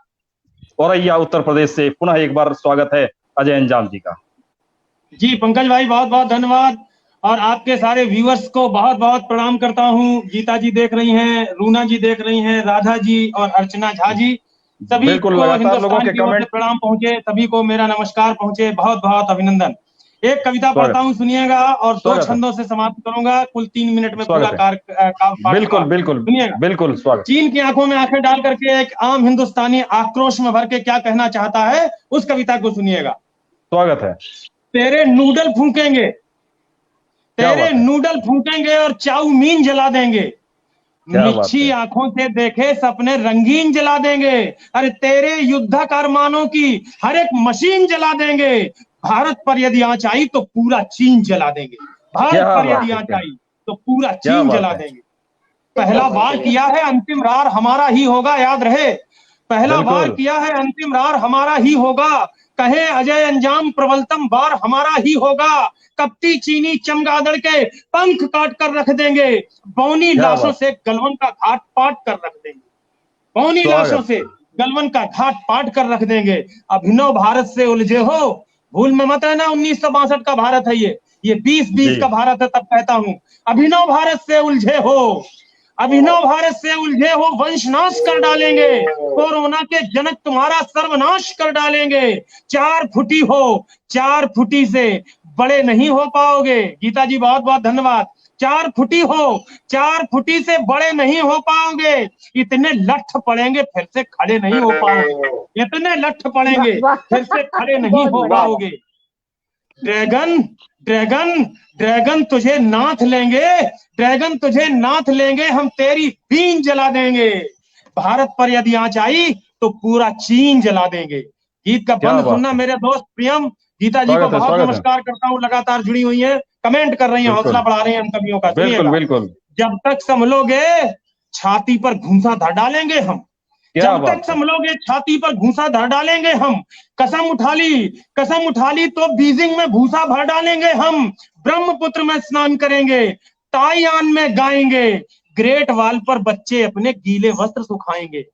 औरैया उत्तर प्रदेश से। पुनः एक बार स्वागत है अजय अंजाम जी का। जी पंकज भाई, बहुत बहुत धन्यवाद, और आपके सारे व्यूअर्स को बहुत बहुत प्रणाम करता हूं। गीता जी देख रही हैं, रूना जी देख रही हैं, राधा जी और अर्चना झा जी, सभी को हिंदुस्तान की ओर से प्रणाम पहुंचे, सभी को मेरा नमस्कार पहुंचे, बहुत बहुत अभिनंदन। एक कविता पढ़ता हूं, सुनिएगा, और 2 छंदों से समाप्त करूंगा। कुल 3 मिनट में पूरा बिल्कुल स्वागत। चीन की आंखों में आंखें डाल करके एक आम हिंदुस्तानी आक्रोश में भर के क्या कहना चाहता है, उस कविता को सुनिएगा। स्वागत है। तेरे नूडल फूकेंगे और चाउमीन जला देंगे। मिच्छी आंखों से देखे सपने रंगीन जला देंगे। अरे तेरे युद्धक अरमानों की हर एक मशीन जला देंगे। भारत पर यदि आंच आई तो पूरा चीन जला देंगे। भारत पर यदि आंच आई तो पूरा चीन जला देंगे। पहला वार किया है, अंतिम रार हमारा ही होगा, याद रहे। पहला वार किया है, अंतिम रार हमारा ही होगा। कहे अजय अंजाम, प्रबलतम वार हमारा ही होगा। कपटी चीनी चमगादड़ के पंख काट कर रख देंगे। बौनी लाशों से गलवन का घाट पाट कर रख देंगे। बौनी लाशों से गलवन का घाट पाट कर रख देंगे। अभिनव भारत से उलझे हो, भूल में मत रहना 1962 का भारत है ये 2020 का भारत है। तब कहता हूं, अभिनव भारत से उलझे हो, अभिनव भारत से उलझे हो, वंशनाश कर डालेंगे। कोरोना के जनक तुम्हारा सर्वनाश कर डालेंगे। 4 फुटी हो, 4 फुटी से बड़े नहीं हो पाओगे। गीता जी बहुत बहुत धन्यवाद। 4 फुटी हो, 4 फुटी से बड़े नहीं हो पाओगे। इतने लठ पड़ेंगे फिर से खड़े नहीं हो पाओगे। इतने लठ पड़ेंगे फिर से खड़े नहीं हो पाओगे। ड्रैगन ड्रैगन ड्रैगन तुझे नाथ लेंगे, ड्रैगन तुझे नाथ लेंगे, हम तेरी बीन जला देंगे। भारत पर यदि आंच आई तो पूरा चीन जला देंगे। गीत का बंद सुनना मेरे दोस्त प्रियम। गीता जी को बहुत नमस्कार करता हूँ, लगातार जुड़ी हुई है, कमेंट कर रही है, हौसला बढ़ा रही है हम कवियों का। बिल्कुल। जब तक संभलोगे छाती पर घूंसा धर डालेंगे हम। जब तक संभलोगे छाती पर घूंसा धर डालेंगे हम। कसम उठा ली तो बीजिंग में भूसा भर डालेंगे हम। ब्रह्मपुत्र में स्नान करेंगे, ताइयान में गाएंगे। ग्रेट वॉल पर बच्चे अपने गीले वस्त्र सुखाएंगे।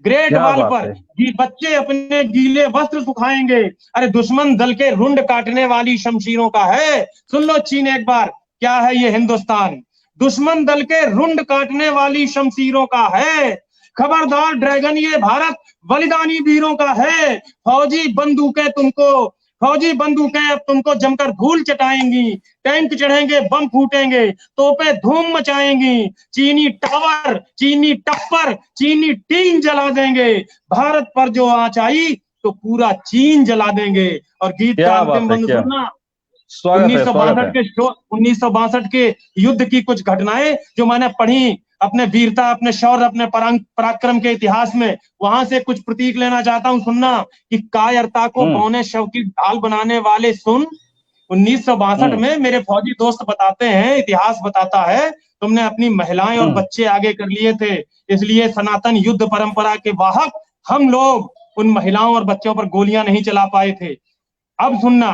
ग्रेट वॉल पर बच्चे अपने गीले वस्त्र सुखाएंगे। अरे दुश्मन दल के रुंड काटने वाली शमशीरों का है। सुन लो चीन एक बार, क्या है ये हिंदुस्तान। दुश्मन दल के रुंड काटने वाली शमशीरों का है। खबरदार ड्रैगन, ये भारत बलिदानी वीरों का है। फौजी बंदूकें अब तुमको जमकर धूल चटाएंगी। टैंक चढ़ेंगे, बम फूटेंगे, तोपें धूम मचाएंगी। चीनी टावर, चीनी टप्पर, चीनी टीन जला देंगे। भारत पर जो आंच आई तो पूरा चीन जला देंगे। और गीत का अंतिम बंद सुनना, 1962 के युद्ध की कुछ घटनाएं जो मैंने पढ़ी, अपने वीरता, अपने शौर्य, अपने पराक्रम के इतिहास में, वहां से कुछ प्रतीक लेना चाहता हूं। सुनना कि कायरता को बौने शव की ढाल बनाने वाले सुन। 1962 में मेरे फौजी दोस्त बताते हैं, इतिहास बताता है, तुमने अपनी महिलाएं और बच्चे आगे कर लिए थे, इसलिए सनातन युद्ध परंपरा के वाहक हम लोग उन महिलाओं और बच्चों पर गोलियां नहीं चला पाए थे। अब सुनना,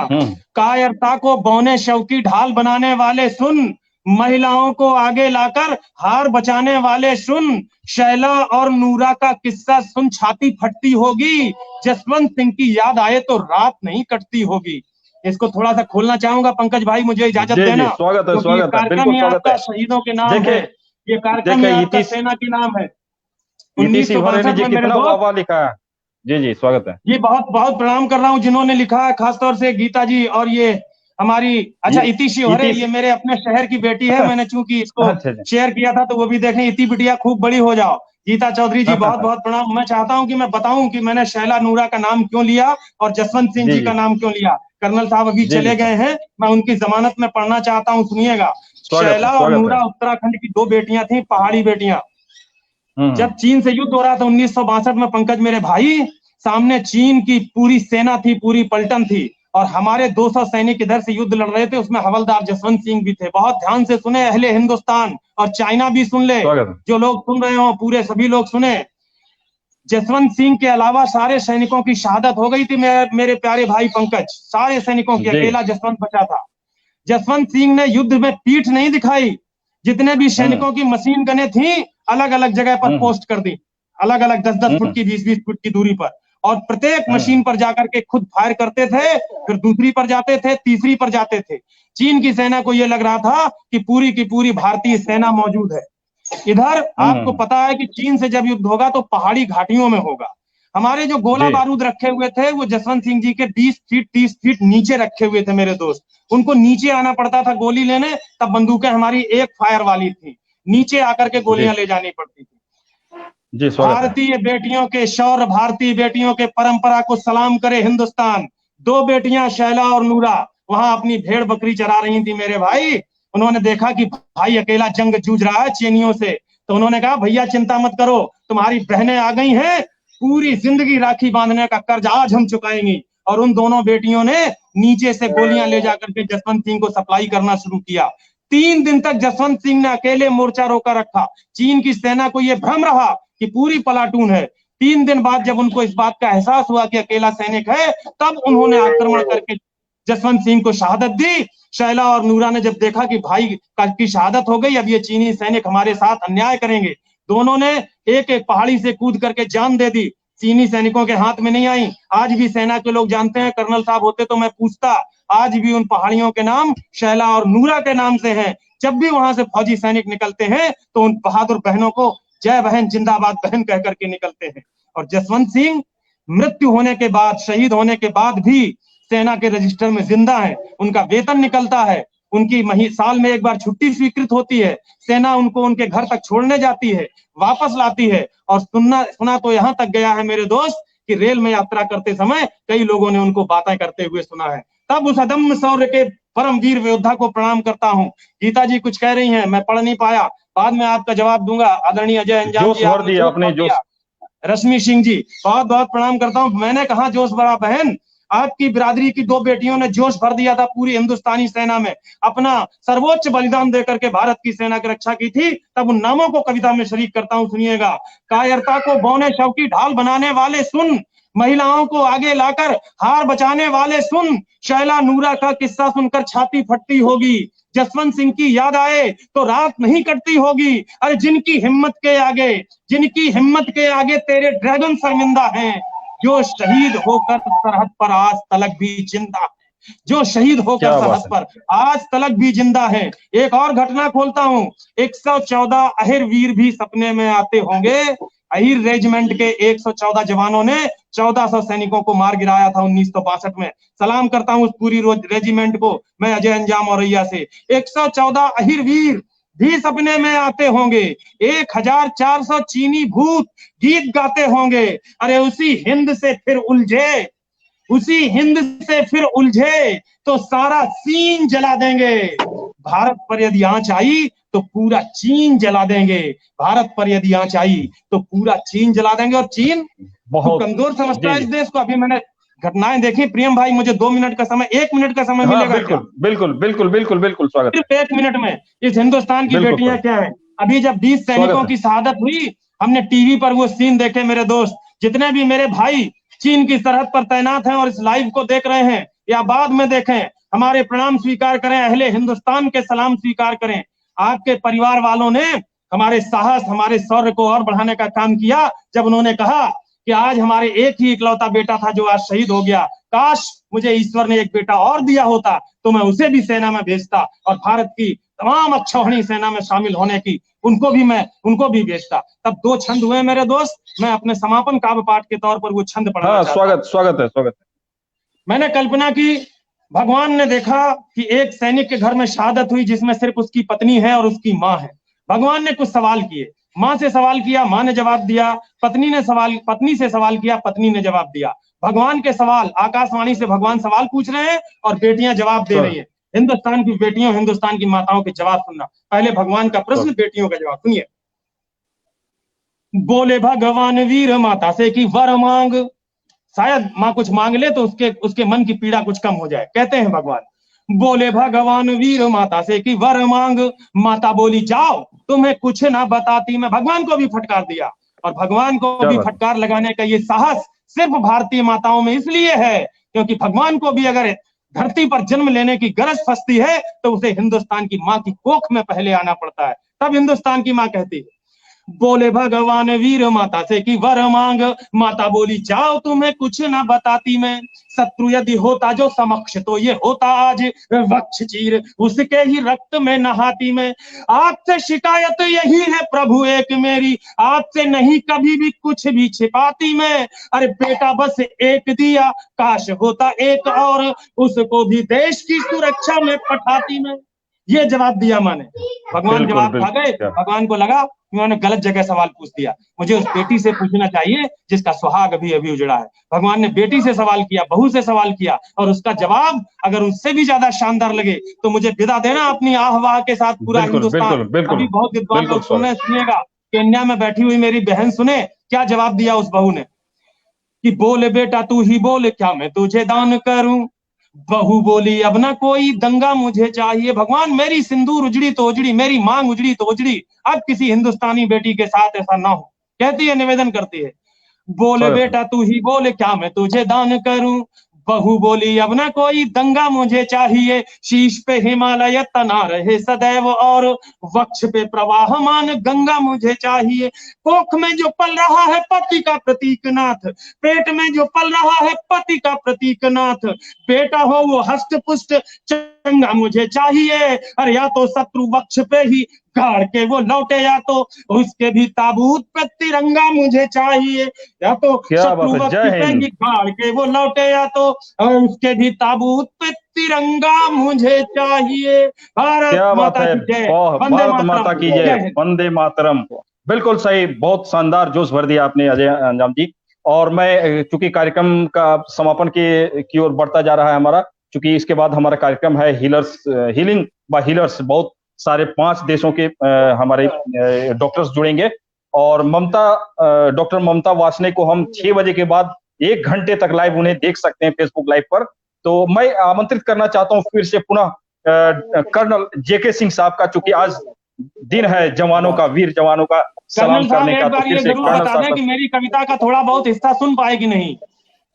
कायरता को बौने शव की ढाल बनाने वाले सुन, महिलाओं को आगे लाकर हार बचाने वाले सुन, शैला और नूरा का किस्सा सुन छाती फटती होगी, जसवंत सिंह की याद आए तो रात नहीं कटती होगी। इसको थोड़ा सा खोलना चाहूंगा पंकज भाई, मुझे इजाजत देना। स्वागत है, स्वागत है, कार्यक्रम ही आपका शहीदों के नाम है, ये कार्यक्रम ही आपका सेना के नाम है। 1962 में मेरे दोस्त लिखा है। जी स्वागत है। ये बहुत बहुत प्रणाम कर रहा हूँ जिन्होंने लिखा है, खासतौर से गीता जी और ये हमारी इति शिवहरे, ये मेरे अपने शहर की बेटी है। मैंने चूंकि इसको शेयर किया था तो वो भी देखें। इति बिटिया खूब बड़ी हो जाओ। गीता चौधरी जी बहुत बहुत प्रणाम। मैं चाहता हूं कि मैं बताऊं कि मैंने शैला नूरा का नाम क्यों लिया और जसवंत सिंह जी का नाम क्यों लिया। कर्नल साहब अभी चले गए हैं, मैं उनकी जमानत में पढ़ना चाहता हूँ, सुनिएगा। शैला और नूरा उत्तराखंड की 2 बेटियां थी, पहाड़ी बेटियां। जब चीन से युद्ध हो रहा था 1962 में पंकज मेरे भाई, सामने चीन की पूरी सेना थी, पूरी पलटन थी, और हमारे 200 सैनिक इधर से युद्ध लड़ रहे थे। उसमें हवलदार जसवंत सिंह भी थे। बहुत ध्यान से सुने अहले हिंदुस्तान, और चाइना भी सुन ले, जो लोग सुन रहे हो पूरे सभी लोग सुने। जसवंत सिंह के अलावा सारे सैनिकों की शहादत हो गई थी मेरे प्यारे भाई पंकज, सारे सैनिकों की, अकेला जसवंत बचा था। जसवंत सिंह ने युद्ध में पीठ नहीं दिखाई। जितने भी सैनिकों की मशीन गने थी अलग अलग जगह पर पोस्ट कर दी, अलग अलग 10-10 फुट की, 20-20 फुट की दूरी पर, और प्रत्येक मशीन पर जाकर के खुद फायर करते थे, फिर दूसरी पर जाते थे, तीसरी पर जाते थे। चीन की सेना को यह लग रहा था कि पूरी की पूरी भारतीय सेना मौजूद है। इधर आपको पता है कि चीन से जब युद्ध होगा तो पहाड़ी घाटियों में होगा। हमारे जो गोला बारूद रखे हुए थे वो जसवंत सिंह जी के 20 फीट 30 फीट नीचे रखे हुए थे मेरे दोस्त। उनको नीचे आना पड़ता था गोली लेने, तब बंदूकें हमारी एक फायर वाली थी, नीचे आकर के गोलियां ले जानी पड़ती थी। भारतीय बेटियों के शौर्य, भारतीय बेटियों के परंपरा को सलाम करे हिंदुस्तान। 2 बेटियां शैला और नूरा वहां अपनी भेड़ बकरी चरा रही थी मेरे भाई। उन्होंने देखा कि भाई अकेला जंग जूझ रहा है चीनियों से, तो उन्होंने कहा भैया चिंता मत करो, तुम्हारी बहनें आ गई हैं, पूरी जिंदगी राखी बांधने का कर्ज आज हम चुकाएंगे। और उन दोनों बेटियों ने नीचे से गोलियां ले जाकर के जसवंत सिंह को सप्लाई करना शुरू किया। 3 दिन तक जसवंत सिंह ने अकेले मोर्चा रोका रखा। चीन की सेना को यह भ्रम रहा कि पूरी प्लाटून है। 3 दिन बाद जब उनको इस बात का एहसास हुआ कि अकेला सैनिक है, तब उन्होंने आक्रमण करके जसवंत सिंह को शहादत दी। शैला और नूरा ने जब देखा कि भाई की शहादत हो गई, अब ये चीनी सैनिक हमारे साथ अन्याय करेंगे, दोनों ने एक एक पहाड़ी से कूद करके जान दे दी। चीनी सैनिकों के हाथ में नहीं आई। आज भी सेना के लोग जानते हैं, कर्नल साहब होते तो मैं पूछता, आज भी उन पहाड़ियों के नाम शैला और नूरा के नाम से हैं। जब भी वहां से फौजी सैनिक निकलते हैं तो उन बहादुर बहनों को जय बहन जिंदाबाद बहन कह करके निकलते हैं। और जसवंत सिंह मृत्यु होने के बाद, शहीद होने के बाद भी सेना के रजिस्टर में जिंदा है। उनका वेतन निकलता है, उनकी साल में एक बार छुट्टी स्वीकृत होती है, सेना उनको उनके घर तक छोड़ने जाती है, वापस लाती है। और सुना तो यहाँ तक गया है मेरे दोस्त कि रेल में यात्रा करते समय कई लोगों ने उनको बातें करते हुए सुना है। तब उस अदम्य शौर्य के परमवीर योद्धा को प्रणाम करता हूँ। गीता जी कुछ कह रही हैं, मैं पढ़ नहीं पाया, बाद में आपका जवाब दूंगा। आदरणीय अजय अंजाम जी, रश्मि सिंह जी बहुत बहुत प्रणाम करता हूँ। मैंने कहा जोश भरा बहन, आपकी बिरादरी की 2 बेटियों ने जोश भर दिया था पूरी हिंदुस्तानी सेना में, अपना सर्वोच्च बलिदान देकर के भारत की सेना की रक्षा की थी। तब उन नामों को कविता में शरीक करता हूँ, सुनिएगा। कायरता को बौने शव की ढाल बनाने वाले सुन, महिलाओं को आगे लाकर हार बचाने वाले सुन, शैला नूरा का किस्सा सुनकर छाती फटती होगी, जसवंत सिंह की याद आए तो रात नहीं कटती होगी। अरे जिनकी हिम्मत के आगे तेरे ड्रैगन शर्मिंदा हैं, जो शहीद होकर सरहद पर आज तलक भी जिंदा, जो शहीद होकर सरहद पर आज तलक भी जिंदा है। एक और घटना खोलता हूँ, 114 अहिर वीर भी सपने में आते होंगे। अहिर रेजिमेंट के 114 जवानों ने 1400 सैनिकों को मार गिराया था 1962 में। सलाम करता हूँ उस पूरी रेजिमेंट को मैं, अजय अंजाम औरैया से। 114 अहिर वीर भी सपने में आते होंगे, 1400 चीनी भूत गीत गाते होंगे। अरे उसी हिंद से फिर उलझे तो सारा सीन जला देंगे। भारत पर यदि आंच आई तो पूरा चीन जला देंगे, भारत पर यदि आंच आई तो पूरा चीन जला देंगे। और चीन बहुत कमजोर समझता है इस देश को। अभी मैंने घटनाएं देखी। प्रियम भाई मुझे 2 मिनट का समय, 1 मिनट का समय मिलेगा? बिल्कुल स्वागत। सिर्फ 1 मिनट में इस हिंदुस्तान की बेटियां क्या है। अभी जब 20 सैनिकों की शहादत हुई, हमने टीवी पर वो सीन देखे मेरे दोस्त। जितने भी मेरे भाई चीन की सरहद पर तैनात हैं और इस लाइव को देख रहे हैं, या बाद में देखें, हमारे प्रणाम स्वीकार करें, अहले हिंदुस्तान के सलाम स्वीकार करें। आपके परिवार वालों ने हमारे साहस, हमारे शौर्य को और बढ़ाने का काम किया जब उन्होंने कहा कि आज हमारे एक ही इकलौता बेटा था जो आज शहीद हो गया, काश मुझे ईश्वर ने एक बेटा और दिया होता तो मैं उसे भी सेना में भेजता और भारत की तमाम अक्षौहिणी सेना में शामिल होने की उनको भी भेजता। तब 2 छंद हुए मेरे दोस्त, मैं अपने समापन काव्य पाठ के तौर पर वो छंद पढ़ना चाहता हूं। स्वागत है। मैंने कल्पना की, भगवान ने देखा कि एक सैनिक के घर में शहादत हुई जिसमें सिर्फ उसकी पत्नी है और उसकी माँ है। भगवान ने कुछ सवाल किए, माँ से सवाल किया, माँ ने जवाब दिया, पत्नी से सवाल किया, पत्नी ने जवाब दिया। भगवान के सवाल, आकाशवाणी से भगवान सवाल पूछ रहे हैं और बेटियां जवाब दे रही हैं। हिंदुस्तान की बेटियों, हिंदुस्तान की माताओं के जवाब सुनना। पहले भगवान का प्रश्न, बेटियों का जवाब सुनिए। बोले भगवान वीर माता से कि वर मांग, शायद माँ कुछ मांग ले तो उसके मन की पीड़ा कुछ कम हो जाए। कहते हैं भगवान, बोले भगवान वीर माता से कि वर मांग, माता बोली जाओ तुम्हें कुछ ना बताती मैं। भगवान को भी फटकार दिया, और भगवान को भी फटकार लगाने का ये साहस सिर्फ भारतीय माताओं में इसलिए है क्योंकि भगवान को भी अगर धरती पर जन्म लेने की गरज फंसती है तो उसे हिंदुस्तान की माँ की कोख में पहले आना पड़ता है। तब हिंदुस्तान की माँ कहती है, बोले भगवान वीर माता से कि वर मांग, माता बोली जाओ तुम्हें कुछ ना बताती मैं। शत्रु यदि होता जो समक्ष तो ये होता आज वक्ष चीर उसके ही रक्त में नहाती मैं। आपसे शिकायत यही है प्रभु एक मेरी, आपसे नहीं कभी भी कुछ भी छिपाती मैं। अरे बेटा बस एक दिया, काश होता एक और, उसको भी देश की सुरक्षा में पठाती मैं। ये जवाब दिया माने। भगवान जवाब खा गए। भगवान को लगा उन्होंने गलत जगह सवाल पूछ दिया, मुझे उस बेटी से पूछना चाहिए जिसका सुहाग अभी अभी उजड़ा है। भगवान ने बेटी से सवाल किया, बहू से सवाल किया, और उसका जवाब अगर उससे भी ज्यादा शानदार लगे तो मुझे विदा देना अपनी आह वाह के साथ। पूरा हिंदुस्तान अभी बहुत विद्वान लोग सुनेगा, केन्या में बैठी हुई मेरी बहन सुने क्या जवाब दिया उस बहू ने कि बोले बेटा तू ही बोले क्या मैं तुझे दान करूं। बहू बोली अब ना कोई दंगा मुझे चाहिए। भगवान मेरी सिंदूर उजड़ी तो उजड़ी, मेरी मांग उजड़ी तो उजड़ी, अब किसी हिंदुस्तानी बेटी के साथ ऐसा ना हो। कहती है, निवेदन करती है, बोले बेटा तू ही बोले क्या मैं तुझे दान करूं। बहू बोली अब ना कोई दंगा मुझे चाहिए, शीश पे हिमालय तना रहे सदैव और वक्ष पे प्रवाहमान गंगा मुझे चाहिए। कोख में जो पल रहा है पति का प्रतीक नाथ, पेट में जो पल रहा है पति का प्रतीक नाथ, बेटा हो वो हष्ट पुष्ट चंगा मुझे चाहिए। अरे या तो शत्रु वक्ष पे ही गाड़ के वो लौटे, या तो उसके भी ताबूत पे तिरंगा मुझे चाहिए। या तो शत्रु वक्ष पे ही गाड़ के वो लौटे, या तो उसके भी ताबूत पे तिरंगा मुझे चाहिए। भारत माता की जय, भारत माता की जय, वंदे मातरम। बिल्कुल सही, बहुत शानदार जोश भर दिया आपने अजय अंजाम जी। और मैं चूंकि कार्यक्रम का समापन की ओर बढ़ता जा रहा है हमारा, चूंकि इसके बाद हमारा कार्यक्रम है हीलिंग बाय हीलर्स। बहुत सारे 5 देशों के हमारे डॉक्टर्स जुड़ेंगे, और डॉक्टर ममता वासने को हम 6 बजे के बाद 1 घंटे तक लाइव उन्हें देख सकते हैं फेसबुक लाइव पर। तो मैं आमंत्रित करना चाहता हूं फिर से पुनः कर्नल जेके सिंह साहब का, चूंकि आज दिन है जवानों का, वीर जवानों का सलाम करने का। तो फिर से बता दें कि मेरी कविता का थोड़ा बहुत हिस्सा सुन पाए कि नहीं?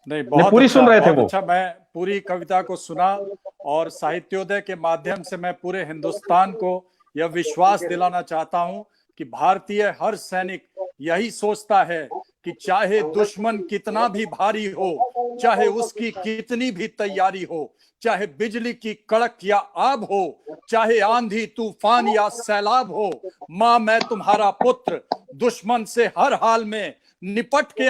बहुत पूरी सुन रहे थे वो। अच्छा, मैं पूरी कविता को सुना, और साहित्योदय के माध्यम से मैं पूरे हिंदुस्तान को यह विश्वास दिलाना चाहता हूं कि भारतीय हर सैनिक यही सोचता है कि चाहे दुश्मन कितना भी भारी हो, चाहे उसकी कितनी भी तैयारी हो, चाहे बिजली की कड़क या आग हो, चाहे आंधी तूफान या सैलाब हो, माँ मैं तुम्हारा पुत्र दुश्मन से हर हाल में निपट के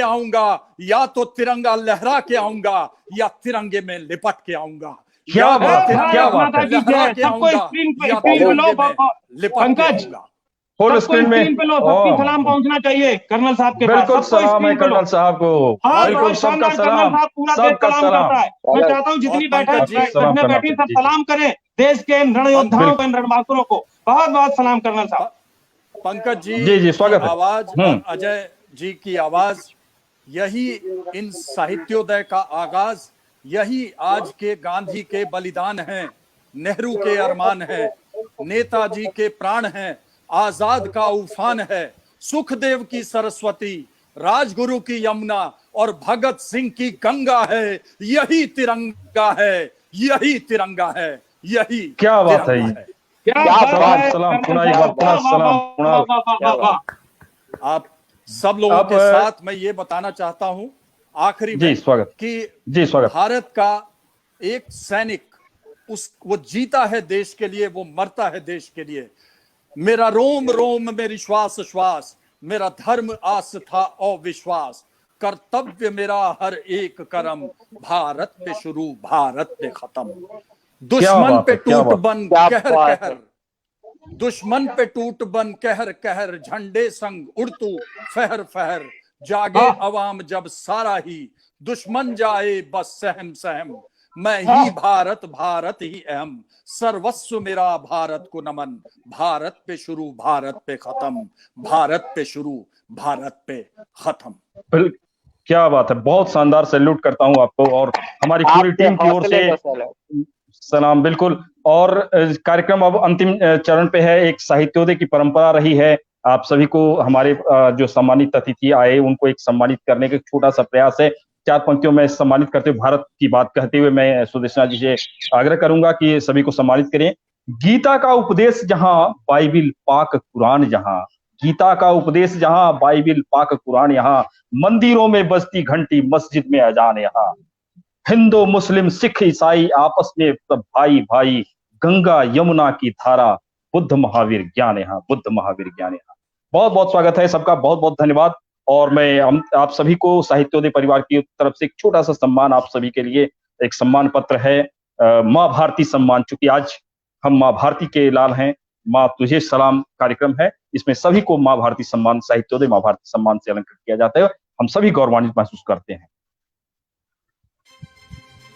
आऊंगा, या तो तिरंगा लहरा के आऊंगा या तिरंगे में लिपट के आऊंगा। क्या बात है, क्या बात है। पंकज फुल स्क्रीन में सबकी सलाम पहुंचना चाहिए कर्नल साहब के पास। बिल्कुल सलाम है कर्नल साहब को, बिल्कुल सबका सलाम, सबका सलाम। मैं चाहता हूँ जितनी बैठी सब सलाम करें देश के रण योद्धाओं को, रणबांकुरों को। बहुत बहुत सलाम कर्नल साहब। पंकज जी स्वागत है। आवाज, अजय जी की आवाज, यही इन साहित्योदय का आगाज, यही आज के गांधी के बलिदान हैं, नेहरू के अरमान हैं, नेताजी के प्राण हैं, आजाद का उफान है, सुखदेव की सरस्वती, राजगुरु की यमुना, और भगत सिंह की गंगा है, यही तिरंगा है, यही तिरंगा है, यही क्या बात है। आप सब लोगों के साथ मैं ये बताना चाहता हूं आखिरी में कि भारत का एक सैनिक वो जीता है देश के लिए, वो मरता है देश के लिए। मेरा रोम रोम मेरी श्वास श्वास, मेरा धर्म आस्था और विश्वास, कर्तव्य मेरा हर एक कर्म, भारत पे शुरू भारत पे खत्म। दुश्मन पे टूट बन कहर कहर, दुश्मन पे टूट बन कहर कहर, झंडे संग उड़तू फहर फहर, जागे अवाम जब सारा ही, दुश्मन जाए बस सहम सहम, मैं ही भारत भारत ही अहम, सर्वस्व मेरा भारत को नमन, भारत पे शुरू भारत पे खत्म, भारत पे शुरू भारत पे खत्म। क्या बात है, बहुत शानदार सैल्यूट करता हूं आपको और हमारी पूरी टीम की ओर से सलाम। बिल्कुल। और कार्यक्रम अब अंतिम चरण पे है। एक साहित्योदय की परंपरा रही है, आप सभी को हमारे जो सम्मानित अतिथि आए उनको एक सम्मानित करने का छोटा सा प्रयास है। 4 पंक्तियों में सम्मानित करते हुए भारत की बात कहते हुए मैं सुदेशना जी से आग्रह करूंगा कि सभी को सम्मानित करें। गीता का उपदेश जहां, बाइबिल पाक कुरान जहां, गीता का उपदेश जहां, बाइबिल पाक कुरान यहाँ, मंदिरों में बजती घंटी, मस्जिद में अजान यहाँ, हिंदू मुस्लिम सिख ईसाई आपस में सब भाई भाई, गंगा यमुना की धारा, बुद्ध महावीर ज्ञान यहाँ, बुद्ध महावीर ज्ञान यहाँ। बहुत बहुत स्वागत है सबका, बहुत बहुत धन्यवाद। और मैं आप सभी को साहित्योदय परिवार की तरफ से एक छोटा सा सम्मान आप सभी के लिए, एक सम्मान पत्र है, माँ भारती सम्मान। चूंकि आज हम माँ भारती के लाल हैं, माँ तुझे सलाम कार्यक्रम है, इसमें सभी को माँ भारती सम्मान, साहित्योदय माँ भारती सम्मान से अलंकृत किया जाता है। हम सभी गौरवान्वित महसूस करते हैं।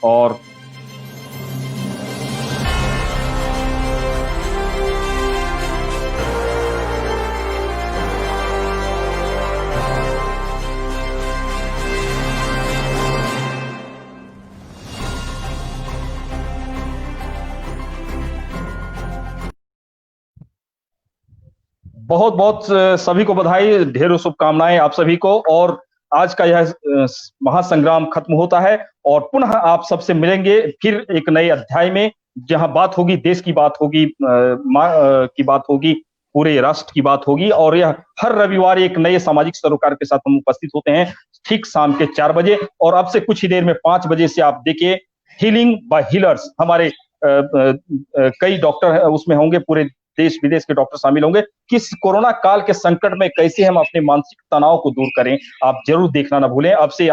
और बहुत बहुत सभी को बधाई, ढेरों शुभकामनाएं आप सभी को। और आज का यह महासंग्राम खत्म होता है और पुनः आप सबसे मिलेंगे फिर एक नए अध्याय में, जहां बात होगी देश की, बात होगी माँ की, बात होगी पूरे राष्ट्र की, बात होगी। और यह हर रविवार एक नए सामाजिक सरोकार के साथ हम उपस्थित होते हैं ठीक शाम के 4 बजे। और अब से कुछ ही देर में 5 बजे से आप देखिए हीलिंग बाय हीलर्स, हमारे कई डॉक्टर उसमें होंगे, पूरे देश विदेश के डॉक्टर शामिल होंगे। किस कोरोना काल के संकट में कैसे हम अपने मानसिक तनाव को दूर करें, आप जरूर देखना ना भूलें। अब से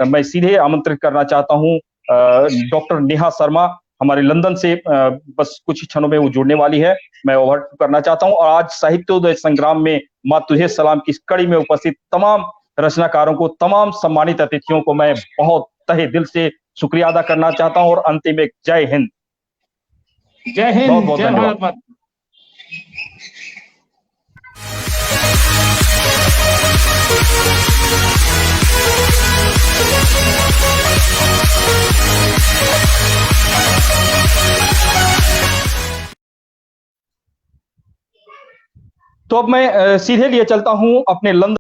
मैं सीधे आमंत्रित करना चाहता हूं डॉक्टर नेहा शर्मा, हमारे लंदन से बस कुछ ही क्षणों में वो जुड़ने वाली है, मैं ओवर करना चाहता हूं। और आज साहित्योदय संग्राम में माँ तुझे सलाम की कड़ी में उपस्थित तमाम रचनाकारों को, तमाम सम्मानित अतिथियों को मैं बहुत तहे दिल से शुक्रिया अदा करना चाहता हूं। और अंतिम में जय हिंद। जय हिंद, बहुत बहुत जय धन्यवाद। भारत। तो अब मैं सीधे लिए चलता हूं अपने लंदन